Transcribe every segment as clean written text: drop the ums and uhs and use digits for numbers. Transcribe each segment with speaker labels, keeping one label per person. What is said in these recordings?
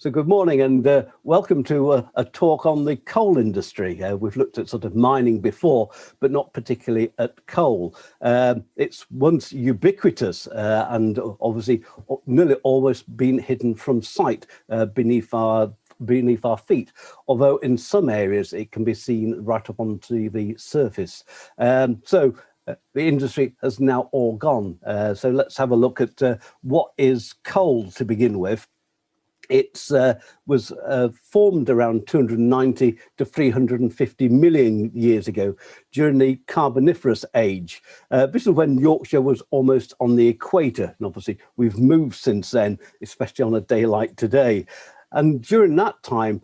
Speaker 1: So good morning and welcome to a talk on the coal industry. We've looked at sort of mining before, but not particularly at coal. It's once ubiquitous and obviously nearly always been hidden from sight beneath our feet, although in some areas it can be seen right up onto the surface. The industry has now all gone. So let's have a look at what is coal to begin with. It was formed around 290 to 350 million years ago during the Carboniferous age. This is when Yorkshire was almost on the equator, and obviously we've moved since then, especially on a day like today. And during that time,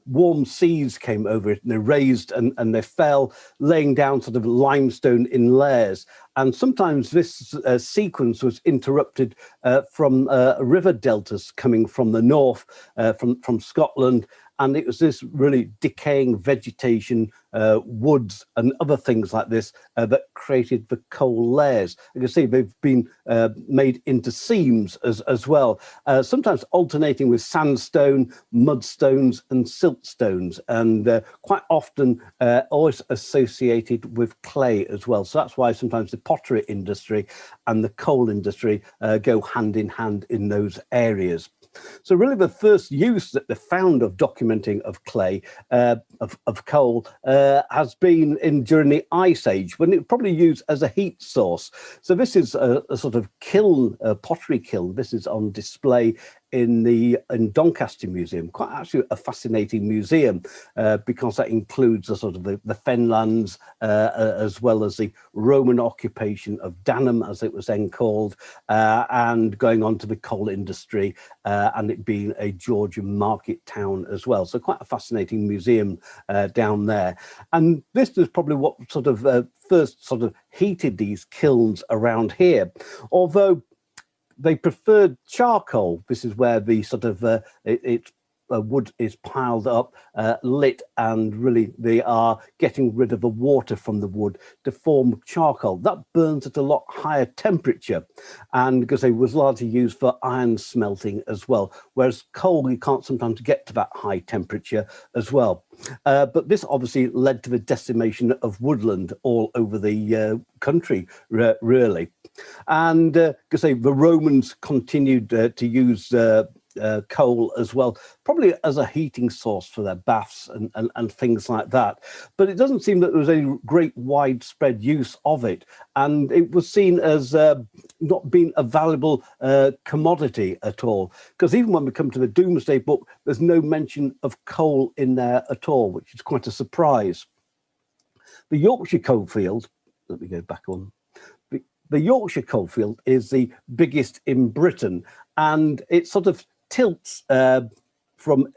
Speaker 1: warm seas came over it and they raised and they fell, laying down sort of limestone in layers. And sometimes this sequence was interrupted from river deltas coming from the north, from Scotland. And it was this really decaying vegetation, woods and other things like this that created the coal layers. You can see they've been made into seams as well, sometimes alternating with sandstone, mudstones and siltstones, and quite often always associated with clay as well. So that's why sometimes the pottery industry and the coal industry go hand in hand in those areas. So really the first use that they found of documenting of clay, of coal, has been during the Ice Age, when it probably used as a heat source. So this is a sort of kiln, a pottery kiln. This is on display in Doncaster Museum, quite actually a fascinating museum because that includes the sort of the fenlands as well as the Roman occupation of Danham, as it was then called, and going on to the coal industry and it being a Georgian market town as well. So quite a fascinating museum down there. And this is probably what sort of first sort of heated these kilns around here, although they preferred charcoal. This is where the sort of wood is piled up, lit, and really they are getting rid of the water from the wood to form charcoal. That burns at a lot higher temperature, and because it was largely used for iron smelting as well, whereas coal you can't sometimes get to that high temperature as well. But this obviously led to the decimation of woodland all over the country, really. And because the Romans continued to use coal as well, probably as a heating source for their baths and things like that. But it doesn't seem that there was any great widespread use of it. And it was seen as not being a valuable commodity at all. Because even when we come to the Doomsday Book, there's no mention of coal in there at all, which is quite a surprise. The Yorkshire coalfield, let me go back on. The Yorkshire coalfield is the biggest in Britain, and it sort of tilts from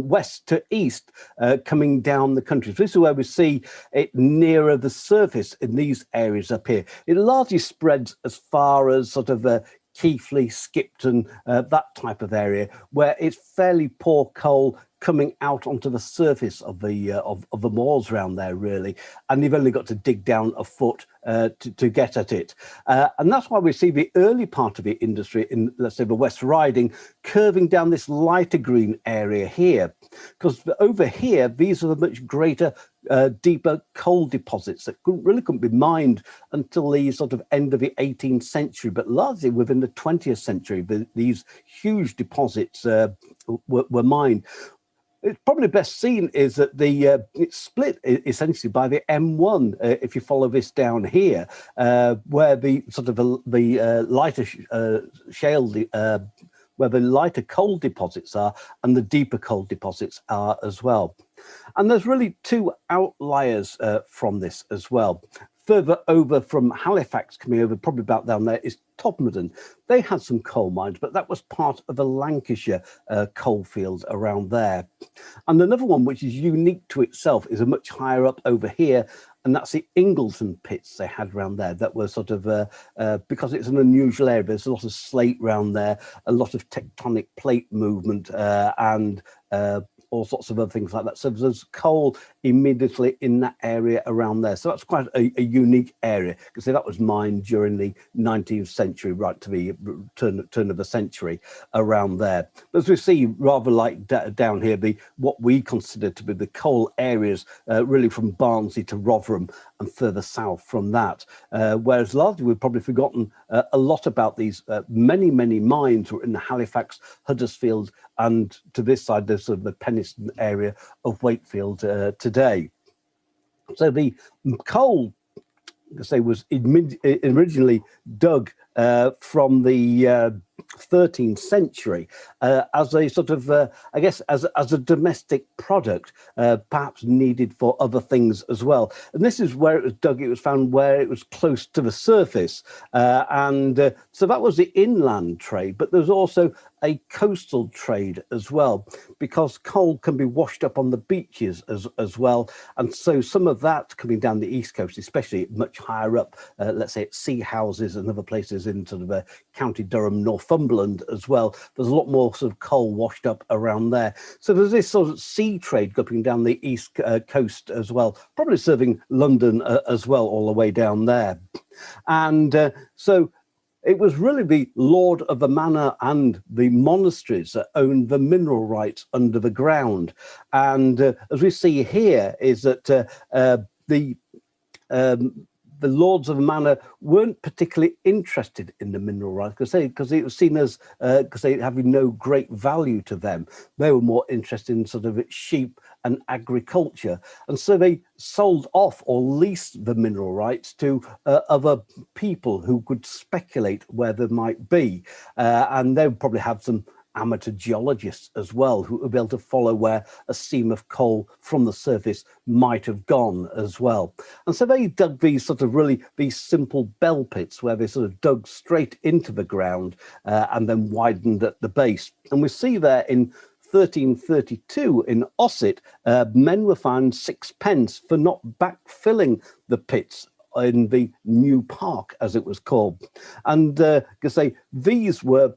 Speaker 1: west to east, coming down the country. So this is where we see it nearer the surface in these areas up here. It largely spreads as far as sort of Keighley, Skipton, that type of area, where it's fairly poor coal coming out onto the surface of the moors around there, really, and you've only got to dig down a foot to get at it. And that's why we see the early part of the industry in, let's say, the West Riding, curving down this lighter green area here, because over here, these are the much greater, deeper coal deposits that really couldn't be mined until the sort of end of the 18th century, but largely within the 20th century, these huge deposits were mined. It's probably best seen is that it's split essentially by the M1. If you follow this down here, where the sort of the lighter shale, where the lighter coal deposits are, and the deeper coal deposits are as well. And there's really two outliers from this as well. Further over from Halifax, coming over probably about down there, is Todmorden. They had some coal mines, but that was part of the Lancashire coal fields around there. And another one which is unique to itself is a much higher up over here, and that's the Ingleton pits they had around there that were sort of, because it's an unusual area, there's a lot of slate around there, a lot of tectonic plate movement and all sorts of other things like that. So there's coal immediately in that area around there. So that's quite a unique area, because that was mined during the 19th century, right to the turn of the century around there. But as we see, rather like down here, what we consider to be the coal areas, really from Barnsley to Rotherham and further south from that. Whereas largely we've probably forgotten a lot about these many mines were in the Halifax, Huddersfield, and to this side there's sort of the Penistone area of Wakefield today. So the coal, was originally dug from the 13th century as a sort of, I guess, as a domestic product, perhaps needed for other things as well. And this is where it was dug. It was found where it was close to the surface. So that was the inland trade, but there's also a coastal trade as well, because coal can be washed up on the beaches as well. And so some of that coming down the east coast, especially much higher up, let's say at sea houses and other places in sort of County Durham, Northumberland as well. There's a lot more sort of coal washed up around there. So there's this sort of sea trade going down the east coast as well, probably serving London as well, all the way down there. And so it was really the lord of the manor and the monasteries that owned the mineral rights under the ground. And as we see here, is that the lords of the manor weren't particularly interested in the mineral rights, because it was seen as because they having no great value to them. They were more interested in sort of sheep and agriculture, and so they sold off or leased the mineral rights to other people who could speculate where there might be, and they would probably have some amateur geologists as well who would be able to follow where a seam of coal from the surface might have gone as well. And so they dug these these simple bell pits where they sort of dug straight into the ground and then widened at the base. And we see there in 1332 in Ossett, men were fined 6 pence for not backfilling the pits in the new park, as it was called. And these were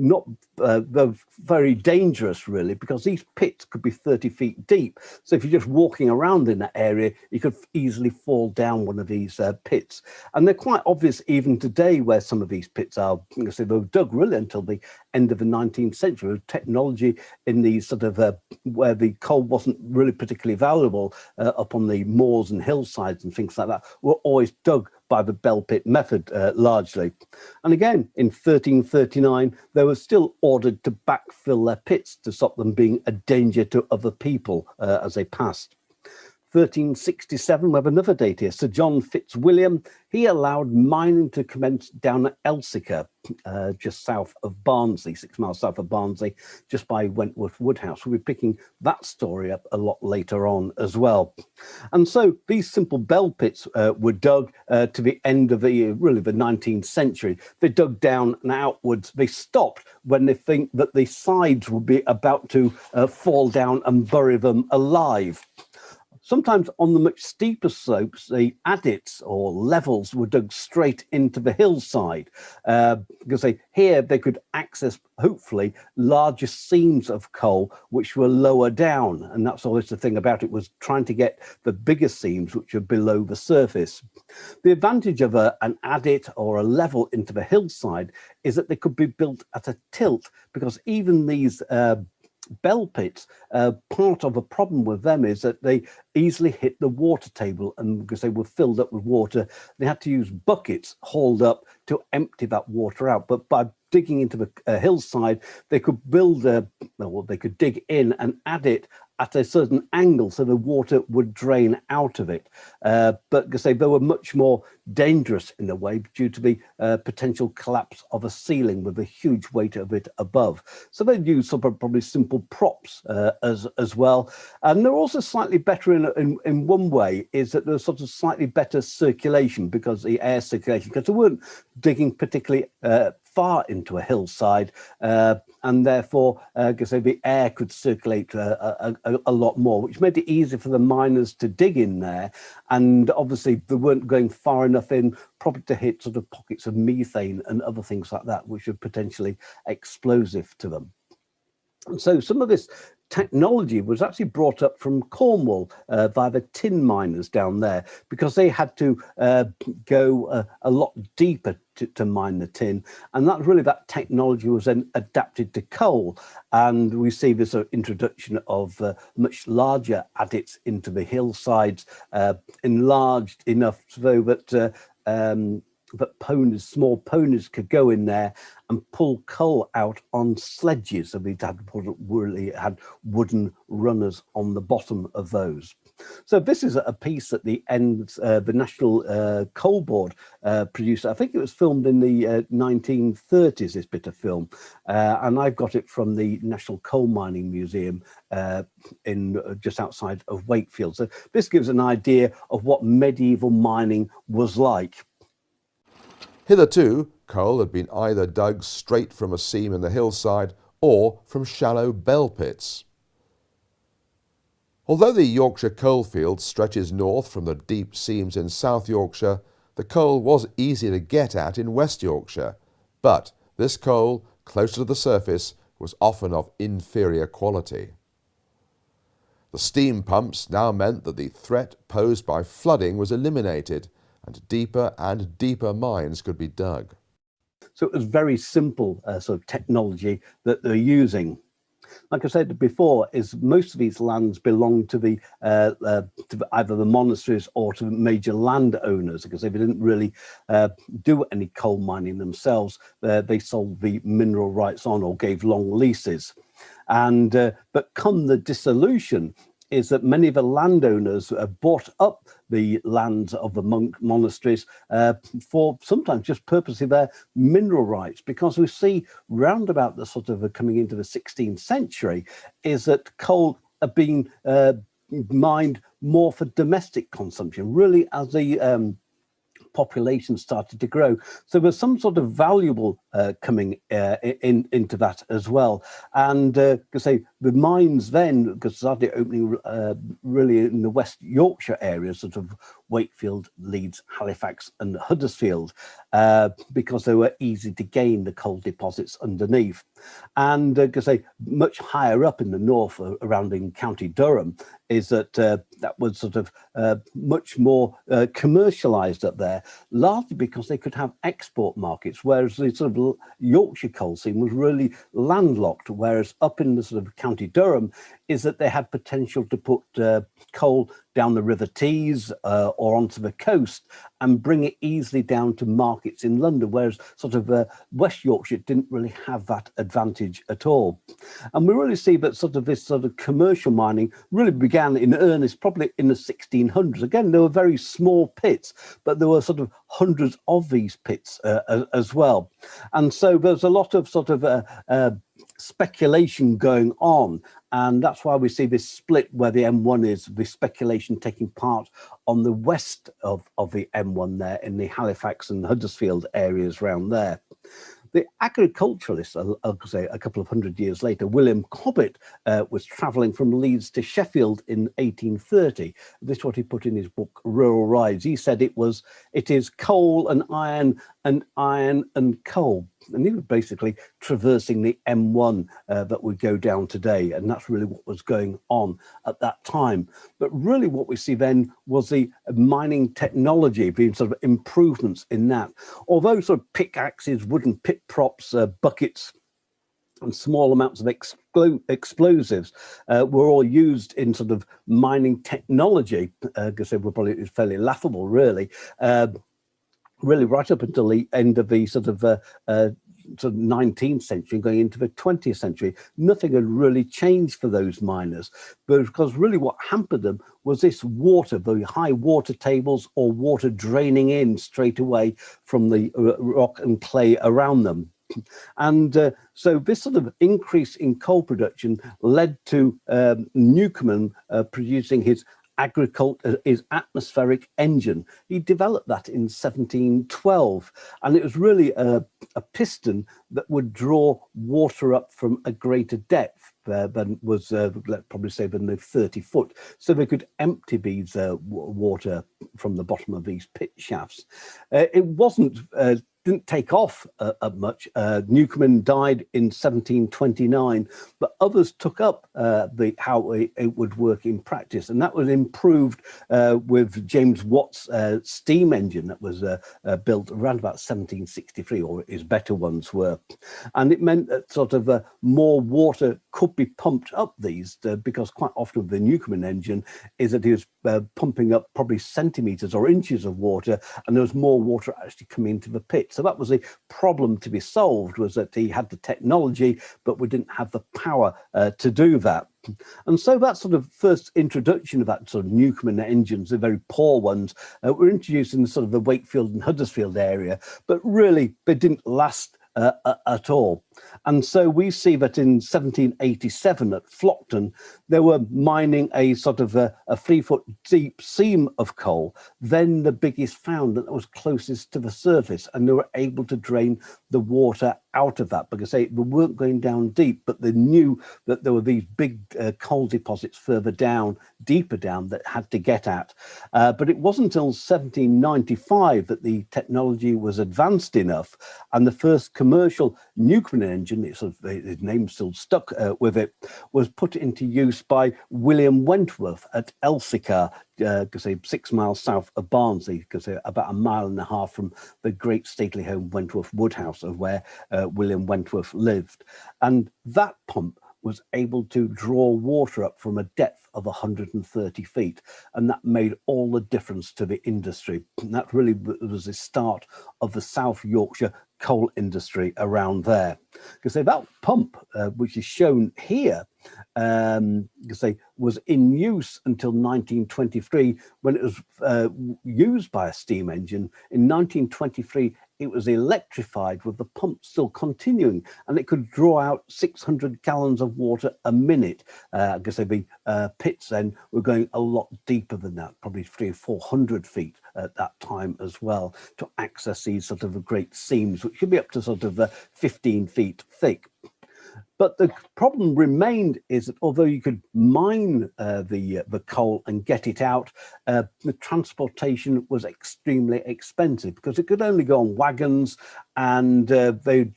Speaker 1: not they're very dangerous, really, because these pits could be 30 feet deep. So if you're just walking around in that area, you could easily fall down one of these pits. And they're quite obvious even today where some of these pits are. They were dug really until the end of the 19th century. With technology in these sort of where the coal wasn't really particularly valuable up on the moors and hillsides and things like that, were always dug by the bell pit method largely. And again, in 1339, they were still ordered to backfill their pits to stop them being a danger to other people as they passed. 1367, we have another date here. Sir John Fitzwilliam, he allowed mining to commence down at Elsica, just south of Barnsley, 6 miles south of Barnsley, just by Wentworth Woodhouse. We'll be picking that story up a lot later on as well. And so these simple bell pits were dug to the end of the 19th century. They dug down and outwards. They stopped when they think that the sides will be about to fall down and bury them alive. Sometimes on the much steeper slopes, the adits or levels were dug straight into the hillside, because here they could access, hopefully, larger seams of coal which were lower down. And that's always the thing about it, was trying to get the bigger seams which are below the surface. The advantage of an adit or a level into the hillside is that they could be built at a tilt, because even these bell pits, part of a problem with them is that they easily hit the water table, and because they were filled up with water, they had to use buckets hauled up to empty that water out. But by digging into the hillside, they could build they could dig in and add it at a certain angle so the water would drain out of it. But they were much more dangerous in a way due to the potential collapse of a ceiling with a huge weight of it above. So they'd use probably simple props as well. And they're also slightly better in one way, is that there's sort of slightly better circulation, because the air circulation, because they weren't digging particularly far into a hillside, and therefore the air could circulate a lot more, which made it easier for the miners to dig in there. And obviously they weren't going far enough in probably to hit sort of pockets of methane and other things like that, which are potentially explosive to them. And so some of this technology was actually brought up from Cornwall by the tin miners down there, because they had to go a lot deeper to mine the tin, and that really, that technology was then adapted to coal, and we see this introduction of much larger adits into the hillsides, enlarged enough so that but ponies, small ponies, could go in there and pull coal out on sledges. So we really had wooden runners on the bottom of those. So this is a piece at the end, the National Coal Board produced. I think it was filmed in the 1930s, this bit of film. And I've got it from the National Coal Mining Museum in just outside of Wakefield. So this gives an idea of what medieval mining was like.
Speaker 2: Hitherto, coal had been either dug straight from a seam in the hillside or from shallow bell pits. Although the Yorkshire coalfield stretches north from the deep seams in South Yorkshire, the coal was easy to get at in West Yorkshire, but this coal, closer to the surface, was often of inferior quality. The steam pumps now meant that the threat posed by flooding was eliminated, and deeper mines could be dug.
Speaker 1: So it was very simple sort of technology that they're using. Like I said before, is most of these lands belong to the to either the monasteries or to major landowners, because they didn't really do any coal mining themselves. They sold the mineral rights on or gave long leases. And but come the dissolution, is that many of the landowners bought up the lands of the monasteries for sometimes just purposely their mineral rights, because we see round about the sort of coming into the 16th century is that coal are being mined more for domestic consumption, really, as the population started to grow. So there's some sort of valuable coming into that as well. And say the mines then, because started opening really in the West Yorkshire area, sort of Wakefield, Leeds, Halifax and Huddersfield, because they were easy to gain, the coal deposits underneath. And because say much higher up in the north, around in County Durham, is that that was sort of much more commercialized up there, largely because they could have export markets, whereas the sort of Yorkshire coal seam was really landlocked, whereas up in the sort of County Durham is that they had potential to put coal down the River Tees or onto the coast and bring it easily down to markets in London, whereas sort of West Yorkshire didn't really have that advantage at all. And we really see that sort of this sort of commercial mining really began in earnest probably in the 1600s. Again, there were very small pits, but there were sort of hundreds of these pits as well. And so there's a lot of sort of speculation going on, and that's why we see this split where the M1 is, the speculation taking part on the west of the M1 there in the Halifax and Huddersfield areas around there. The agriculturalist, I'll say a couple of hundred years later, William Cobbett, was travelling from Leeds to Sheffield in 1830. This is what he put in his book, Rural Rides. He said it is coal and iron and coal. And he was basically traversing the M1 that would go down today. And that's really what was going on at that time. But really what we see then was the mining technology, being sort of improvements in that. Although sort of pickaxes, wooden pit props, buckets, and small amounts of explosives were all used in sort of mining technology, because they were probably fairly laughable, really. Really right up until the end of the sort of 19th century, going into the 20th century, nothing had really changed for those miners. But because really what hampered them was this water, the high water tables or water draining in straight away from the rock and clay around them. And so this sort of increase in coal production led to Newcomen producing his atmospheric engine. He developed that in 1712, and it was really a piston that would draw water up from a greater depth than was, let's probably say, than the 30 foot. So they could empty these water from the bottom of these pit shafts. It wasn't didn't take off much. Newcomen died in 1729, but others took up how it would work in practice, and that was improved with James Watt's steam engine that was built around about 1763, or his better ones were, and it meant that sort of more water could be pumped up these, because quite often with the Newcomen engine is that he was pumping up probably centimetres or inches of water, and there was more water actually coming into the pit. So that was the problem to be solved, was that he had the technology, but we didn't have the power to do that. And so that sort of first introduction of that sort of Newcomen engines, the very poor ones, were introduced in sort of the Wakefield and Huddersfield area, but really they didn't last at all. And so we see that in 1787 at Flockton, they were mining a sort of a 3-foot deep seam of coal, then the biggest found that was closest to the surface, and they were able to drain the water out of that, because they weren't going down deep, but they knew that there were these big coal deposits further down, deeper down, that had to get at. But it wasn't until 1795 that the technology was advanced enough, and the first commercial Newcomen engine, his name still stuck with it, was put into use by William Wentworth at Elsicar, 6 miles south of Barnsley, about 1.5 miles from the great stately home Wentworth Woodhouse, of where William Wentworth lived. And that pump was able to draw water up from a depth of 130 feet. And that made all the difference to the industry. And that really was the start of the South Yorkshire coal industry around there. Because that pump, which is shown here, was in use until 1923, when it was used by a steam engine. In 1923, it was electrified with the pump still continuing, and it could draw out 600 gallons of water a minute. The pits then were going a lot deeper than that, probably 300 or 400 feet at that time as well, to access these sort of great seams, which could be up to sort of 15 feet thick. But the problem remained is that although you could mine the coal and get it out, the transportation was extremely expensive, because it could only go on wagons, and they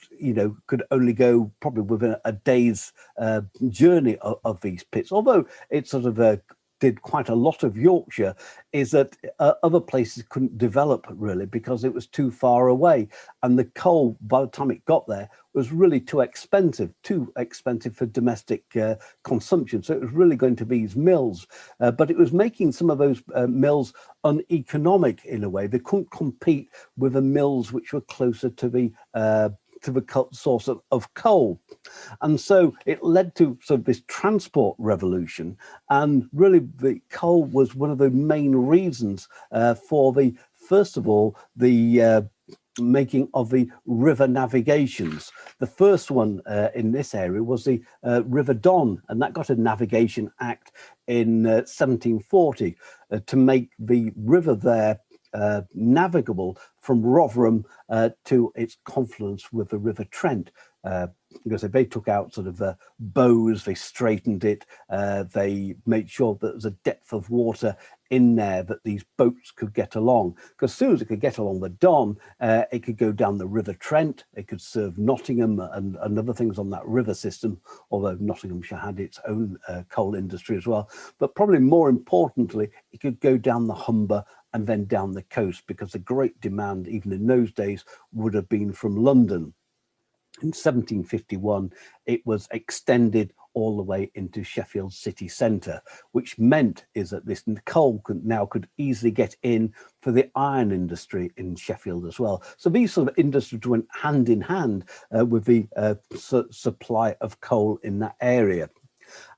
Speaker 1: could only go probably within a day's journey of these pits. Although it sort of did quite a lot of Yorkshire, is that other places couldn't develop really, because it was too far away, and the coal, by the time it got there, was really too expensive for domestic consumption. So it was really going to these mills, but it was making some of those mills uneconomic in a way. They couldn't compete with the mills which were closer to the source of coal. And so it led to sort of this transport revolution, and really the coal was one of the main reasons for first of all, the making of the river navigations. The first one in this area was the River Don, and that got a Navigation Act in 1740 to make the river there navigable from Rotherham to its confluence with the River Trent, because they took out sort of bows, they straightened it, they made sure that there was a depth of water in there that these boats could get along. Because as soon as it could get along the Don, it could go down the River Trent, it could serve Nottingham and other things on that river system, although Nottinghamshire had its own coal industry as well. But probably more importantly, it could go down the Humber and then down the coast, because the great demand, even in those days, would have been from London. In 1751, it was extended all the way into Sheffield city centre, which meant is that this coal could easily get in for the iron industry in Sheffield as well. So these sort of industries went hand in hand with the supply of coal in that area.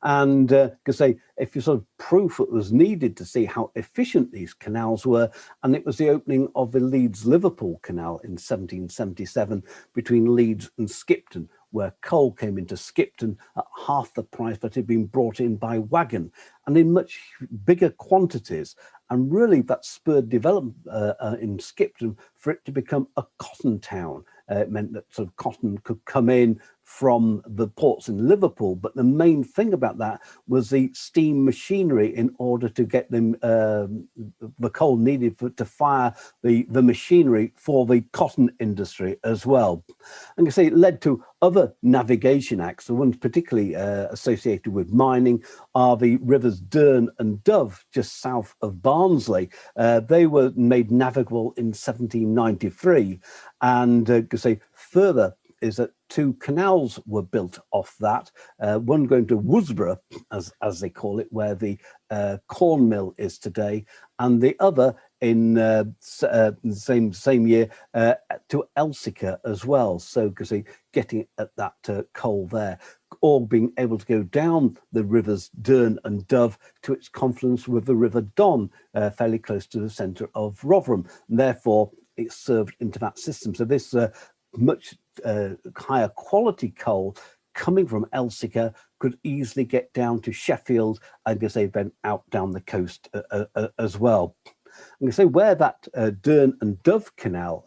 Speaker 1: And if you sort of proof it was needed to see how efficient these canals were, and it was the opening of the Leeds-Liverpool Canal in 1777 between Leeds and Skipton, where coal came into Skipton at half the price that had been brought in by wagon, and in much bigger quantities. And really that spurred development in Skipton for it to become a cotton town. It meant that sort of cotton could come in from the ports in Liverpool, but the main thing about that was the steam machinery in order to get them the coal needed to fire the machinery for the cotton industry as well. And you see, it led to other navigation acts. The ones particularly associated with mining are the rivers Dearne and Dove, just south of Barnsley. They were made navigable in 1793, and you say further is that two canals were built off that, one going to Worsborough, as they call it, where the corn mill is today, and the other in same year to Elsica as well. So because getting at that coal there, all being able to go down the rivers Dearne and Dove to its confluence with the River Don, fairly close to the centre of Rotherham. And therefore, it served into that system. So this much higher quality coal coming from Elsica could easily get down to Sheffield and then out down the coast as well. I'm going to say where that Dearne and Dove Canal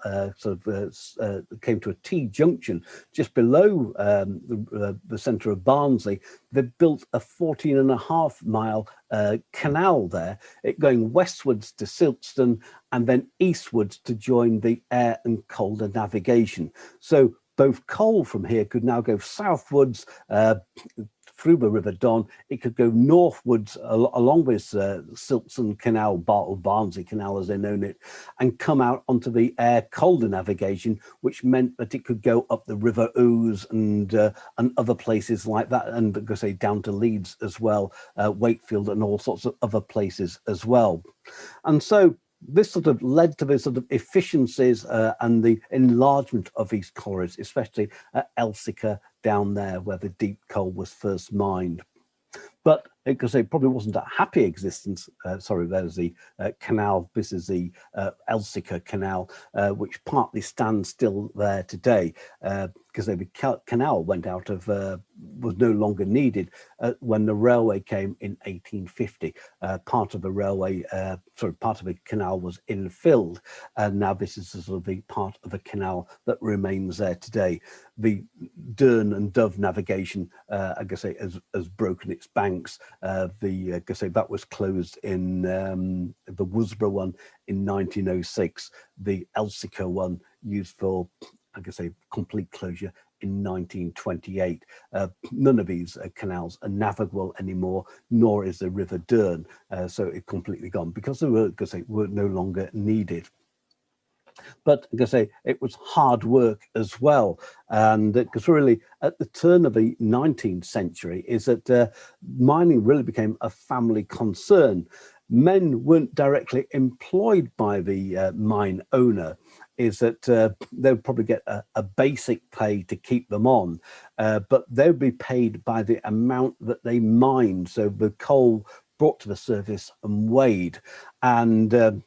Speaker 1: came to a T-junction just below the centre of Barnsley. They built a 14.5-mile canal there, it going westwards to Silkstone and then eastwards to join the air and colder navigation. So both coal from here could now go southwards through the River Don. It could go northwards along with Silkstone Canal, Barnsley Canal as they known it, and come out onto the air colder navigation, which meant that it could go up the River Ouse and other places like that, and down to Leeds as well, Wakefield and all sorts of other places as well. And so this sort of led to the sort of efficiencies and the enlargement of these collieries, especially at Elsica down there where the deep coal was first mined. But because it probably wasn't a happy existence. Sorry, there's the canal. This is the Elsica Canal, which partly stands still there today because the canal went out of, was no longer needed when the railway came in 1850. Part of the railway, part of the canal was infilled, and now this is sort of the part of the canal that remains there today. The Dearne and Dove navigation, has broken its banks. That was closed in the Worsborough one in 1906. The Elsica one used for, complete closure in 1928. None of these canals are navigable anymore, nor is the River Dearne. So it's completely gone because they were no longer needed. But it was hard work as well. And because really at the turn of the 19th century is that mining really became a family concern. Men weren't directly employed by the mine owner, is that they would probably get a basic pay to keep them on, but they would be paid by the amount that they mined. So the coal brought to the surface and weighed. And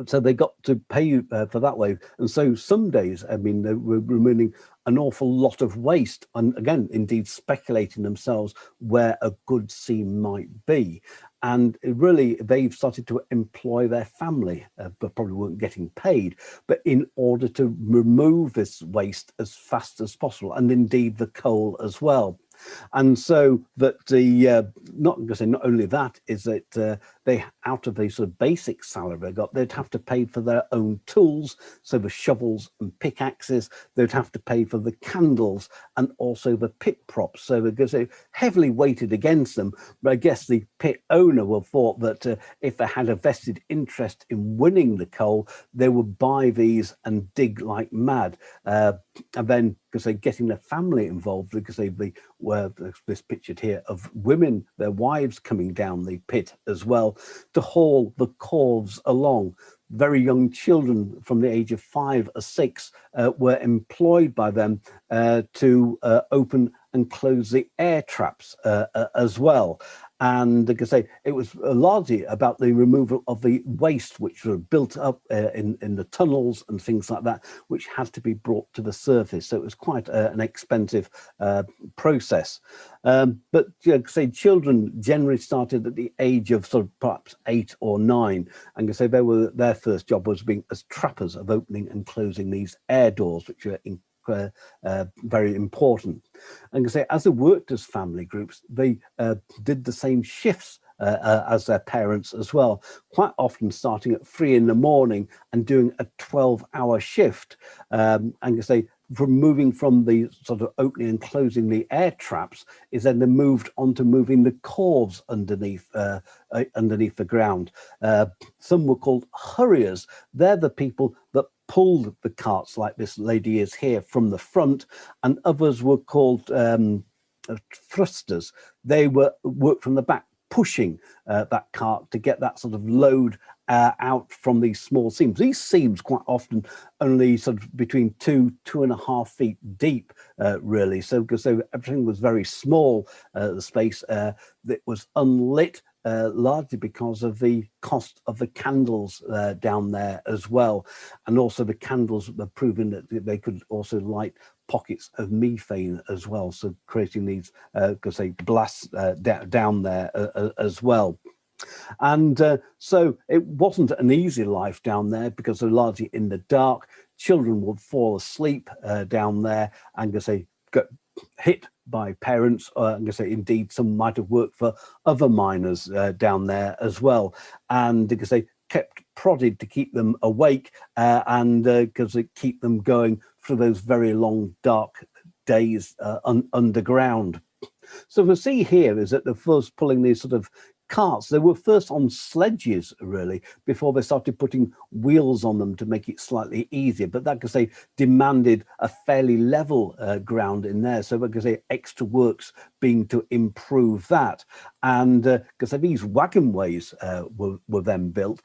Speaker 1: so they got to pay you for that way. And so some days, they were removing an awful lot of waste and again, indeed speculating themselves where a good seam might be. And really, they've started to employ their family, but probably weren't getting paid, but in order to remove this waste as fast as possible, and indeed the coal as well. And so that the not only that is that they, out of the sort of basic salary they got, they'd have to pay for their own tools, so the shovels and pickaxes. They'd have to pay for the candles and also the pit props. So because they heavily weighted against them, but I guess the pit owner will thought that if they had a vested interest in winning the coal, they would buy these and dig like mad. And then because they're getting their family involved, because were this pictured here of women, their wives coming down the pit as well to haul the corves along. Very young children from the age of 5 or 6 were employed by them to open and close the air traps as well. And it was largely about the removal of the waste which were built up in the tunnels and things like that, which had to be brought to the surface. So it was quite an expensive process. But children generally started at the age of sort of perhaps 8 or 9, and their first job was being as trappers of opening and closing these air doors, which were very important. And I say, as they worked as family groups, they did the same shifts as their parents as well, quite often starting at 3 in the morning and doing a 12-hour shift. And I say, from moving from the sort of opening and closing the air traps is then they moved on to moving the cores underneath underneath the ground. Some were called hurriers. They're the people that pulled the carts like this lady is here from the front, and others were called thrusters. They worked from the back, pushing that cart to get that sort of load out from these small seams. These seams quite often only sort of between 2.5 feet deep, really. So because everything was very small, the space that was unlit, largely because of the cost of the candles down there as well. And also the candles were proving that they could also light pockets of methane as well, so creating these blasts down there as well. And so it wasn't an easy life down there because they're largely in the dark. Children would fall asleep down there and get hit by parents. Indeed, some might have worked for other miners down there as well, and because they kept prodded to keep them awake and because it keep them going through those very long dark days underground. So we see here is that the first pulling these sort of carts, they were first on sledges really before they started putting wheels on them to make it slightly easier, but that because they demanded a fairly level ground in there, so extra works being to improve that. And because these wagonways were then built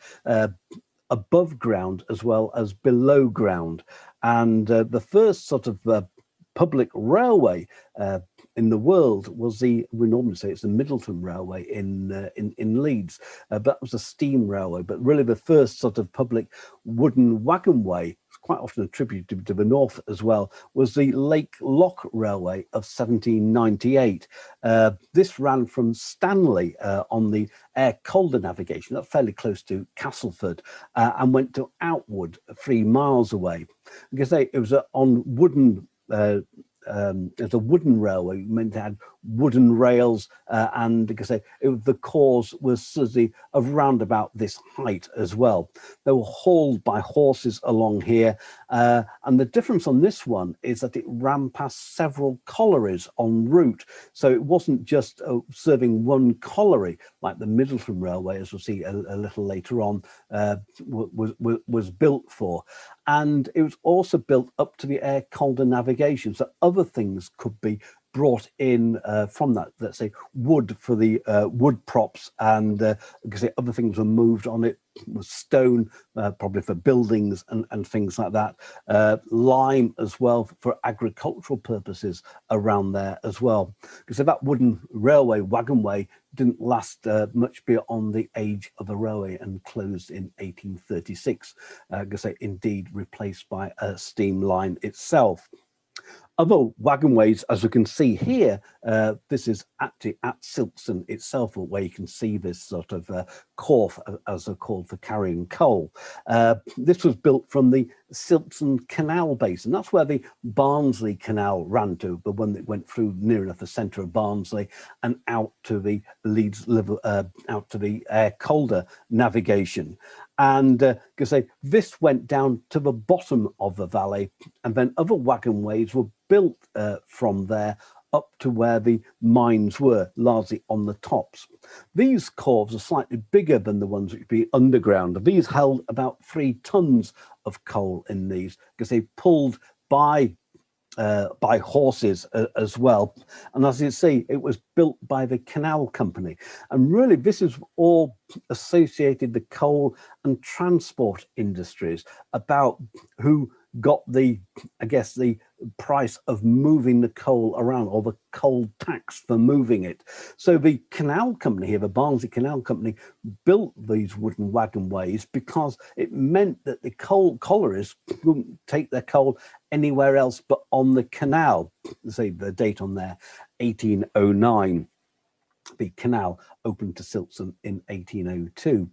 Speaker 1: above ground as well as below ground, and the first sort of public railway in the world was we normally say it's the Middleton Railway in Leeds, but that was a steam railway. But really the first sort of public wooden wagonway, quite often attributed to the north as well, was the Lake Lock Railway of 1798. This ran from Stanley on the Air Calder navigation, that's fairly close to Castleford, and went to Outwood, 3 miles away. Because it was on wooden as a wooden railway, meant to have wooden rails, and because the cores was sort of round about this height as well. They were hauled by horses along here, and the difference on this one is that it ran past several collieries en route, so it wasn't just serving one colliery like the Middleton Railway, as we'll see a little later on, was built for. And it was also built up to the Air Calder navigation, so other things could be brought in from that, let's say wood for the wood props, and other things were moved on it, was stone probably for buildings and things like that, lime as well for agricultural purposes around there as well, because that wooden railway wagonway didn't last much beyond the age of a railway and closed in 1836, indeed replaced by a steam line itself. Other wagonways, as we can see here, this is actually at Silkstone itself, where you can see this sort of corf, as they're called, for carrying coal. This was built from the Silkstone Canal Basin. That's where the Barnsley Canal ran to, but when it went through near enough the centre of Barnsley and out to the Leeds, out to the Air Calder navigation. And this went down to the bottom of the valley, and then other wagonways were built from there up to where the mines were, largely on the tops. These corves are slightly bigger than the ones which would be underground. These held about 3 tons of coal in these, because they pulled by horses as well. And as you see, it was built by the canal company. And really, this is all associated the coal and transport industries about who got the price of moving the coal around, or the coal tax for moving it. So the canal company here, the Barnsley Canal Company, built these wooden wagonways because it meant that the coal collieries wouldn't take their coal anywhere else but on the canal. Say the date on there, 1809. The canal opened to Silkson in 1802.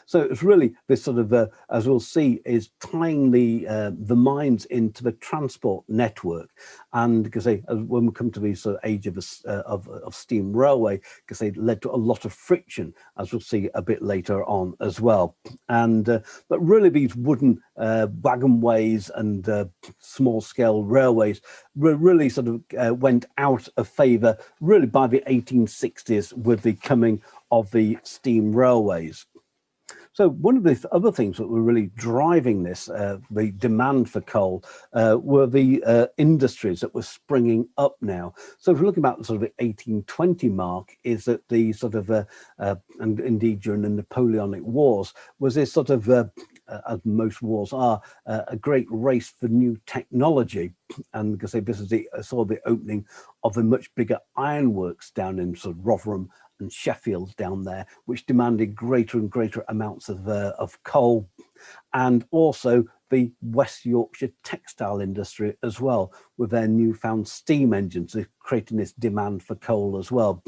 Speaker 1: So it's really this sort of, as we'll see, is tying the mines into the transport network. And because when we come to the sort of age of steam railway, because they led to a lot of friction, as we'll see a bit later on as well. And but really these wooden wagonways and small scale railways really sort of went out of favour really by the 1860s with the coming of the steam railways. So one of the other things that were really driving this, the demand for coal, were the industries that were springing up now. So if we're looking about the sort of the 1820 mark, is that the sort of, and indeed during the Napoleonic Wars, was this sort of, as most wars are, a great race for new technology. And because this is saw the opening of the much bigger ironworks down in sort of Rotherham and Sheffield down there, which demanded greater and greater amounts of coal, and also the West Yorkshire textile industry as well, with their newfound steam engines, creating this demand for coal as well.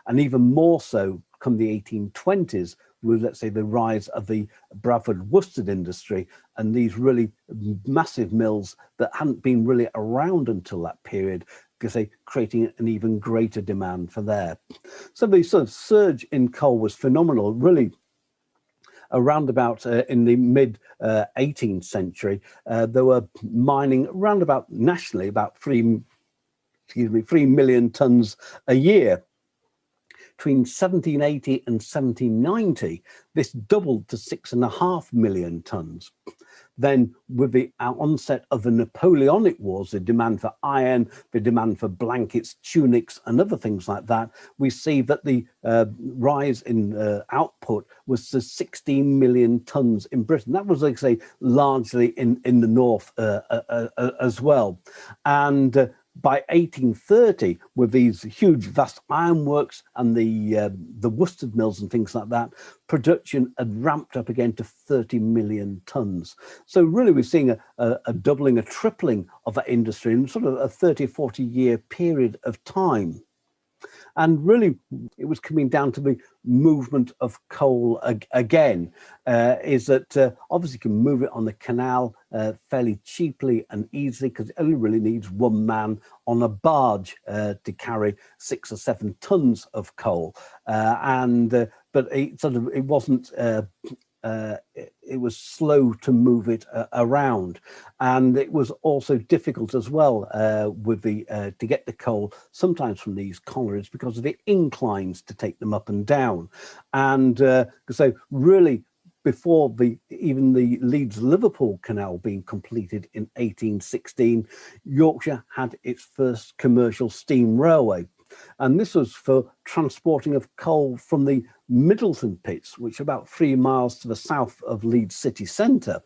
Speaker 1: And even more so come the 1820s, with, let's say, the rise of the Bradford worsted industry and these really massive mills that hadn't been really around until that period, because they creating an even greater demand for there. So the sort of surge in coal was phenomenal, really. Around about in the mid 18th century, there were mining around about nationally about 3 million tons a year. Between 1780 and 1790, this doubled to 6.5 million tons. Then with the onset of the Napoleonic Wars, the demand for iron, the demand for blankets, tunics and other things like that, we see that the rise in output was to 16 million tons in Britain. That was, like I say, largely in the north as well. And by 1830, with these huge, vast ironworks and the worsted mills and things like that, production had ramped up again to 30 million tons. So really we're seeing a doubling, a tripling of that industry in sort of a 30, 40-year period of time. And really, it was coming down to the movement of coal again, is that obviously you can move it on the canal fairly cheaply and easily, because it only really needs one man on a barge to carry 6 or 7 tons of coal. But it wasn't it was slow to move it around, and it was also difficult as well with the to get the coal sometimes from these collieries because of the inclines to take them up and down. And so really before even the Leeds-Liverpool Canal being completed in 1816, Yorkshire had its first commercial steam railway. And this was for transporting of coal from the Middleton pits, which are about 3 miles to the south of Leeds city centre.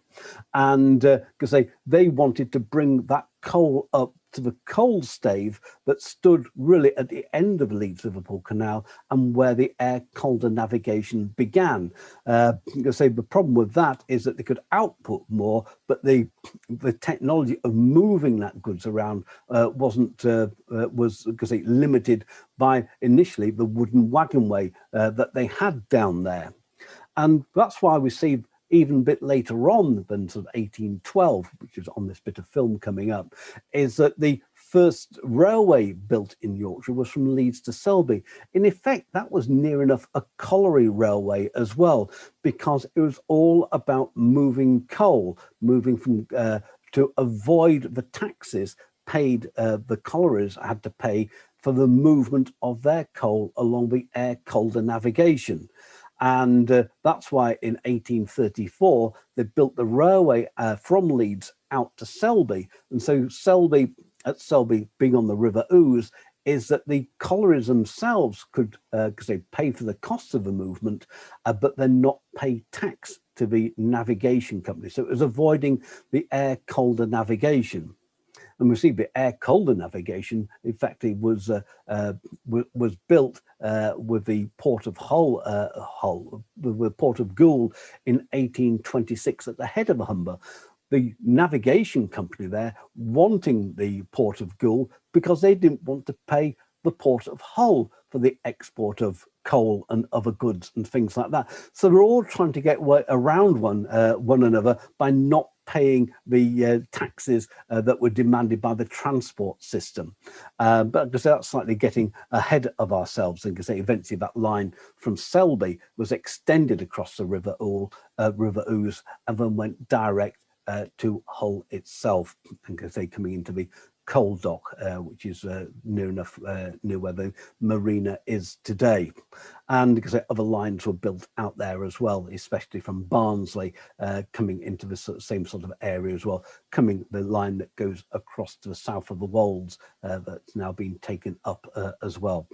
Speaker 1: And because they wanted to bring that coal up to the coal stave that stood really at the end of the Leeds-Liverpool Canal and where the air Calder navigation began. The problem with that is that they could output more, but the technology of moving that goods around was limited by initially the wooden wagonway that they had down there. And that's why we see even a bit later on than sort of 1812, which is on this bit of film coming up, is that the first railway built in Yorkshire was from Leeds to Selby. In effect, that was near enough a colliery railway as well, because it was all about moving coal, moving from to avoid the taxes paid the collieries had to pay for the movement of their coal along the air Calder navigation. And that's why in 1834 they built the railway from Leeds out to Selby. And so Selby being on the River Ouse, is that the collieries themselves could, because they pay for the cost of the movement, but then not pay tax to the navigation company. So it was avoiding the air Calder navigation. And we see the air Calder navigation, in fact, it was built with the port of Hull, with the port of Goole in 1826 at the head of the Humber. The navigation company there wanting the port of Goole because they didn't want to pay the port of Hull for for the export of coal and other goods and things like that. So they're all trying to get around one another by not paying the taxes that were demanded by the transport system. But because that's slightly getting ahead of ourselves, and because eventually that line from Selby was extended across the River Ouse, and then went direct to Hull itself, and because they're coming into the coal dock, which is near enough near where the marina is today. And because other lines were built out there as well, especially from Barnsley, coming into the same sort of area as well, the line that goes across to the south of the Wolds, that's now been taken up as well.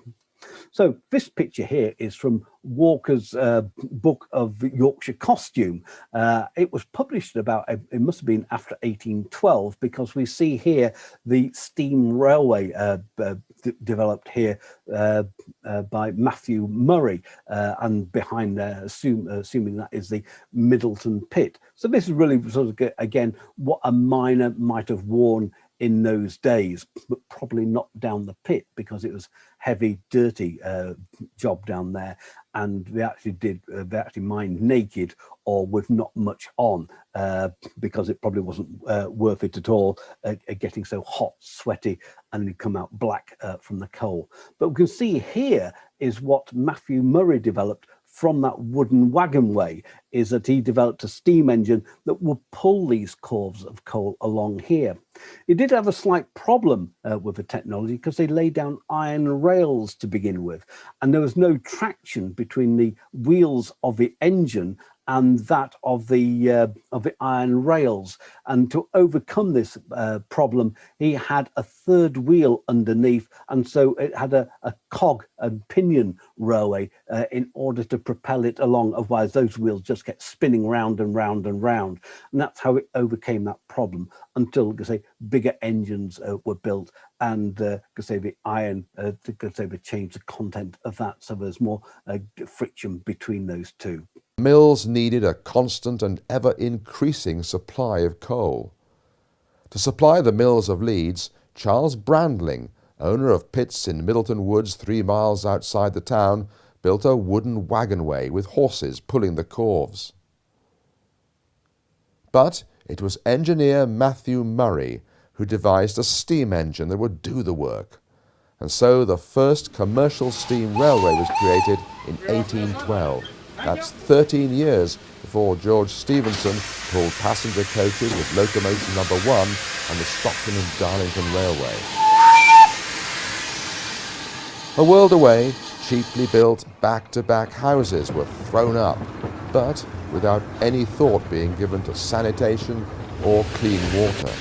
Speaker 1: So this picture here is from Walker's book of Yorkshire Costume. It was published about, it must have been after 1812, because we see here the steam railway developed here by Matthew Murray, and behind there, assuming that is the Middleton Pit. So this is really sort of, again, what a miner might have worn in those days, but probably not down the pit, because it was heavy, dirty job down there, and they actually mined naked or with not much on, because it probably wasn't worth it at all, getting so hot, sweaty, and you come out black from the coal. But we can see here is what Matthew Murray developed from that wooden wagonway, is that he developed a steam engine that would pull these corves of coal along here. He did have a slight problem with the technology, because they laid down iron rails to begin with, and there was no traction between the wheels of the engine and that of the iron rails. And to overcome this problem, he had a third wheel underneath, and so it had a cog and pinion railway in order to propel it along. Otherwise, those wheels just get spinning round and round and round, and that's how it overcame that problem, until, bigger engines were built, and the iron, they changed the content of that, so there's more friction between those two.
Speaker 2: Mills needed a constant and ever-increasing supply of coal. To supply the mills of Leeds, Charles Brandling, owner of pits in Middleton Woods 3 miles outside the town, built a wooden wagonway with horses pulling the corves. But it was engineer Matthew Murray who devised a steam engine that would do the work, and so the first commercial steam railway was created in 1812. That's 13 years before George Stephenson pulled passenger coaches with locomotive number 1 on the Stockton and Darlington Railway. A world away, cheaply built back-to-back houses were thrown up, but without any thought being given to sanitation or clean water.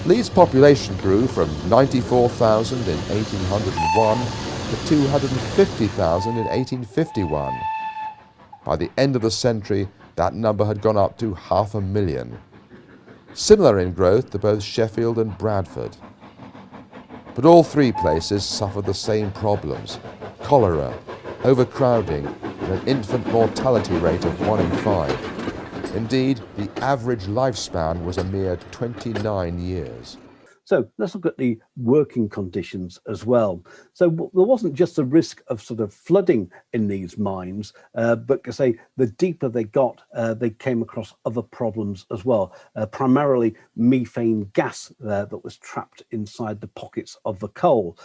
Speaker 2: Leeds' population grew from 94,000 in 1801 to 250,000 in 1851. By the end of the century, that number had gone up to 500,000. Similar in growth to both Sheffield and Bradford. But all three places suffered the same problems: cholera, overcrowding, and an infant mortality rate of 1 in 5. Indeed, the average lifespan was a mere 29 years.
Speaker 1: So let's look at the working conditions as well. So there wasn't just the risk of sort of flooding in these mines, but the deeper they got, they came across other problems as well, primarily methane gas that was trapped inside the pockets of the coal,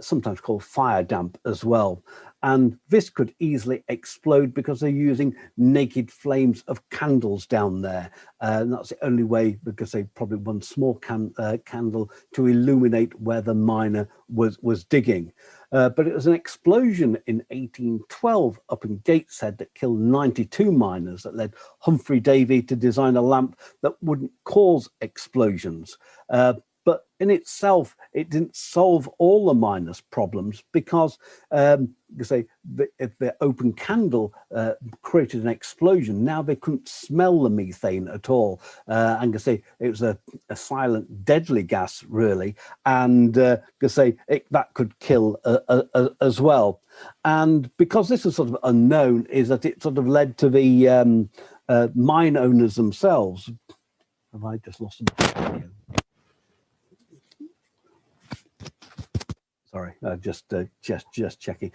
Speaker 1: sometimes called fire damp as well. And this could easily explode because they're using naked flames of candles down there. And that's the only way, because they probably one small candle to illuminate where the miner was digging. But it was an explosion in 1812 up in Gateshead that killed 92 miners, that led Humphrey Davy to design a lamp that wouldn't cause explosions. But in itself, it didn't solve all the miners' problems, because if the open candle created an explosion, now they couldn't smell the methane at all. And it was a silent, deadly gas, really. And that could kill as well. And because this is sort of unknown, is that it sort of led to the mine owners themselves. Have I just lost them? Sorry, just checking.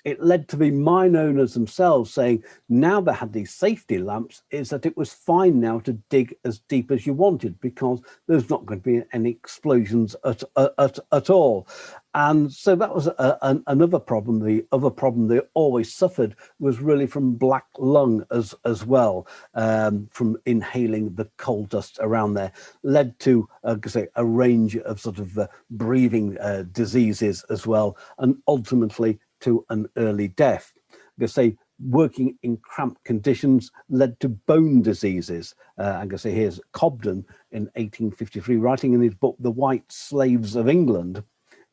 Speaker 1: It led to the mine owners themselves saying now they had these safety lamps is that it was fine now to dig as deep as you wanted because there's not going to be any explosions at all. And so that was another problem. The other problem they always suffered was really from black lung as well, from inhaling the coal dust around there, led to a range of sort of breathing diseases as well, and ultimately to an early death. Working in cramped conditions led to bone diseases. Here's Cobden in 1853, writing in his book, The White Slaves of England,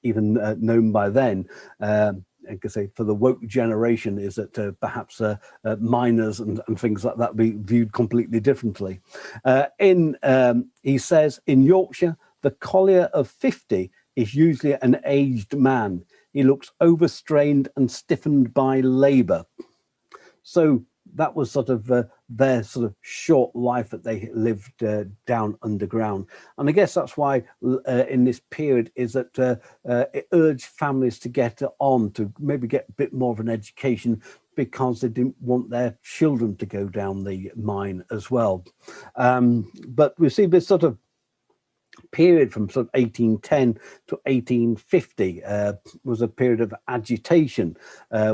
Speaker 1: even known by then, for the woke generation, is that perhaps miners and things like that be viewed completely differently. He says, in Yorkshire, the collier of 50 is usually an aged man. He looks overstrained and stiffened by labour. So that was sort of their sort of short life that they lived down underground. And I guess that's why in this period is that it urged families to get on, to maybe get a bit more of an education, because they didn't want their children to go down the mine as well. But we see this sort of period from sort of 1810 to 1850 was a period of agitation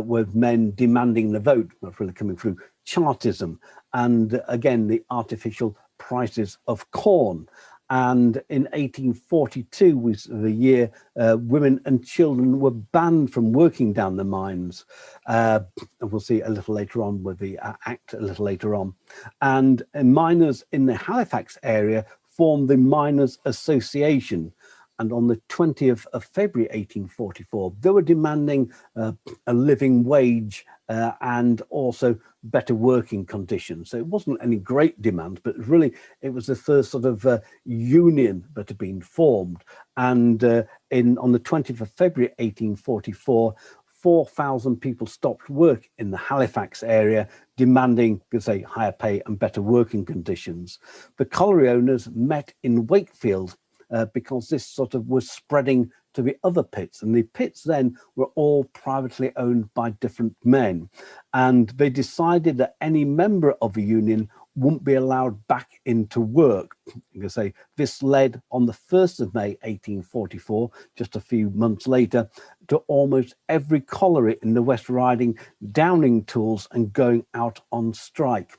Speaker 1: with men demanding the vote, not really coming through Chartism, and again the artificial prices of corn. And in 1842 was the year women and children were banned from working down the mines. And we'll see a little later on with the act a little later on. And miners in the Halifax area formed the Miners' Association. And on the 20th of February 1844, they were demanding a living wage and also better working conditions. So it wasn't any great demand, but really it was the first sort of union that had been formed. And on the 20th of February 1844, 4,000 people stopped work in the Halifax area, demanding, higher pay and better working conditions. The colliery owners met in Wakefield because this sort of was spreading to the other pits, and the pits then were all privately owned by different men, and they decided that any member of the union wouldn't be allowed back into work. This led on the 1st of May 1844, just a few months later, to almost every colliery in the West Riding downing tools and going out on strike.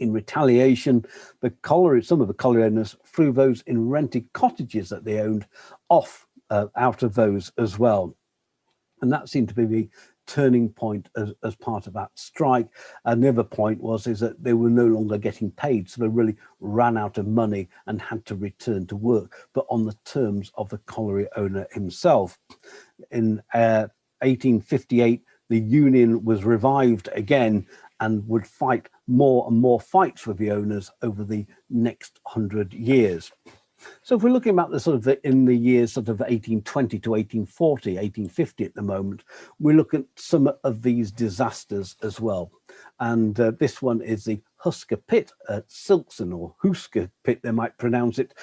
Speaker 1: In retaliation, some of the colliery owners threw those in rented cottages that they owned out of those as well. And that seemed to be the turning point as part of that strike. And the other point is that they were no longer getting paid, so they really ran out of money and had to return to work, but on the terms of the colliery owner himself. In 1858, the union was revived again and would fight more and more fights with the owners over the next 100 years. So if we're looking about the sort of in the years sort of 1820 to 1840, 1850 at the moment, we look at some of these disasters as well. And this one is the Husker Pit at Silkson, or Husker Pit, they might pronounce it,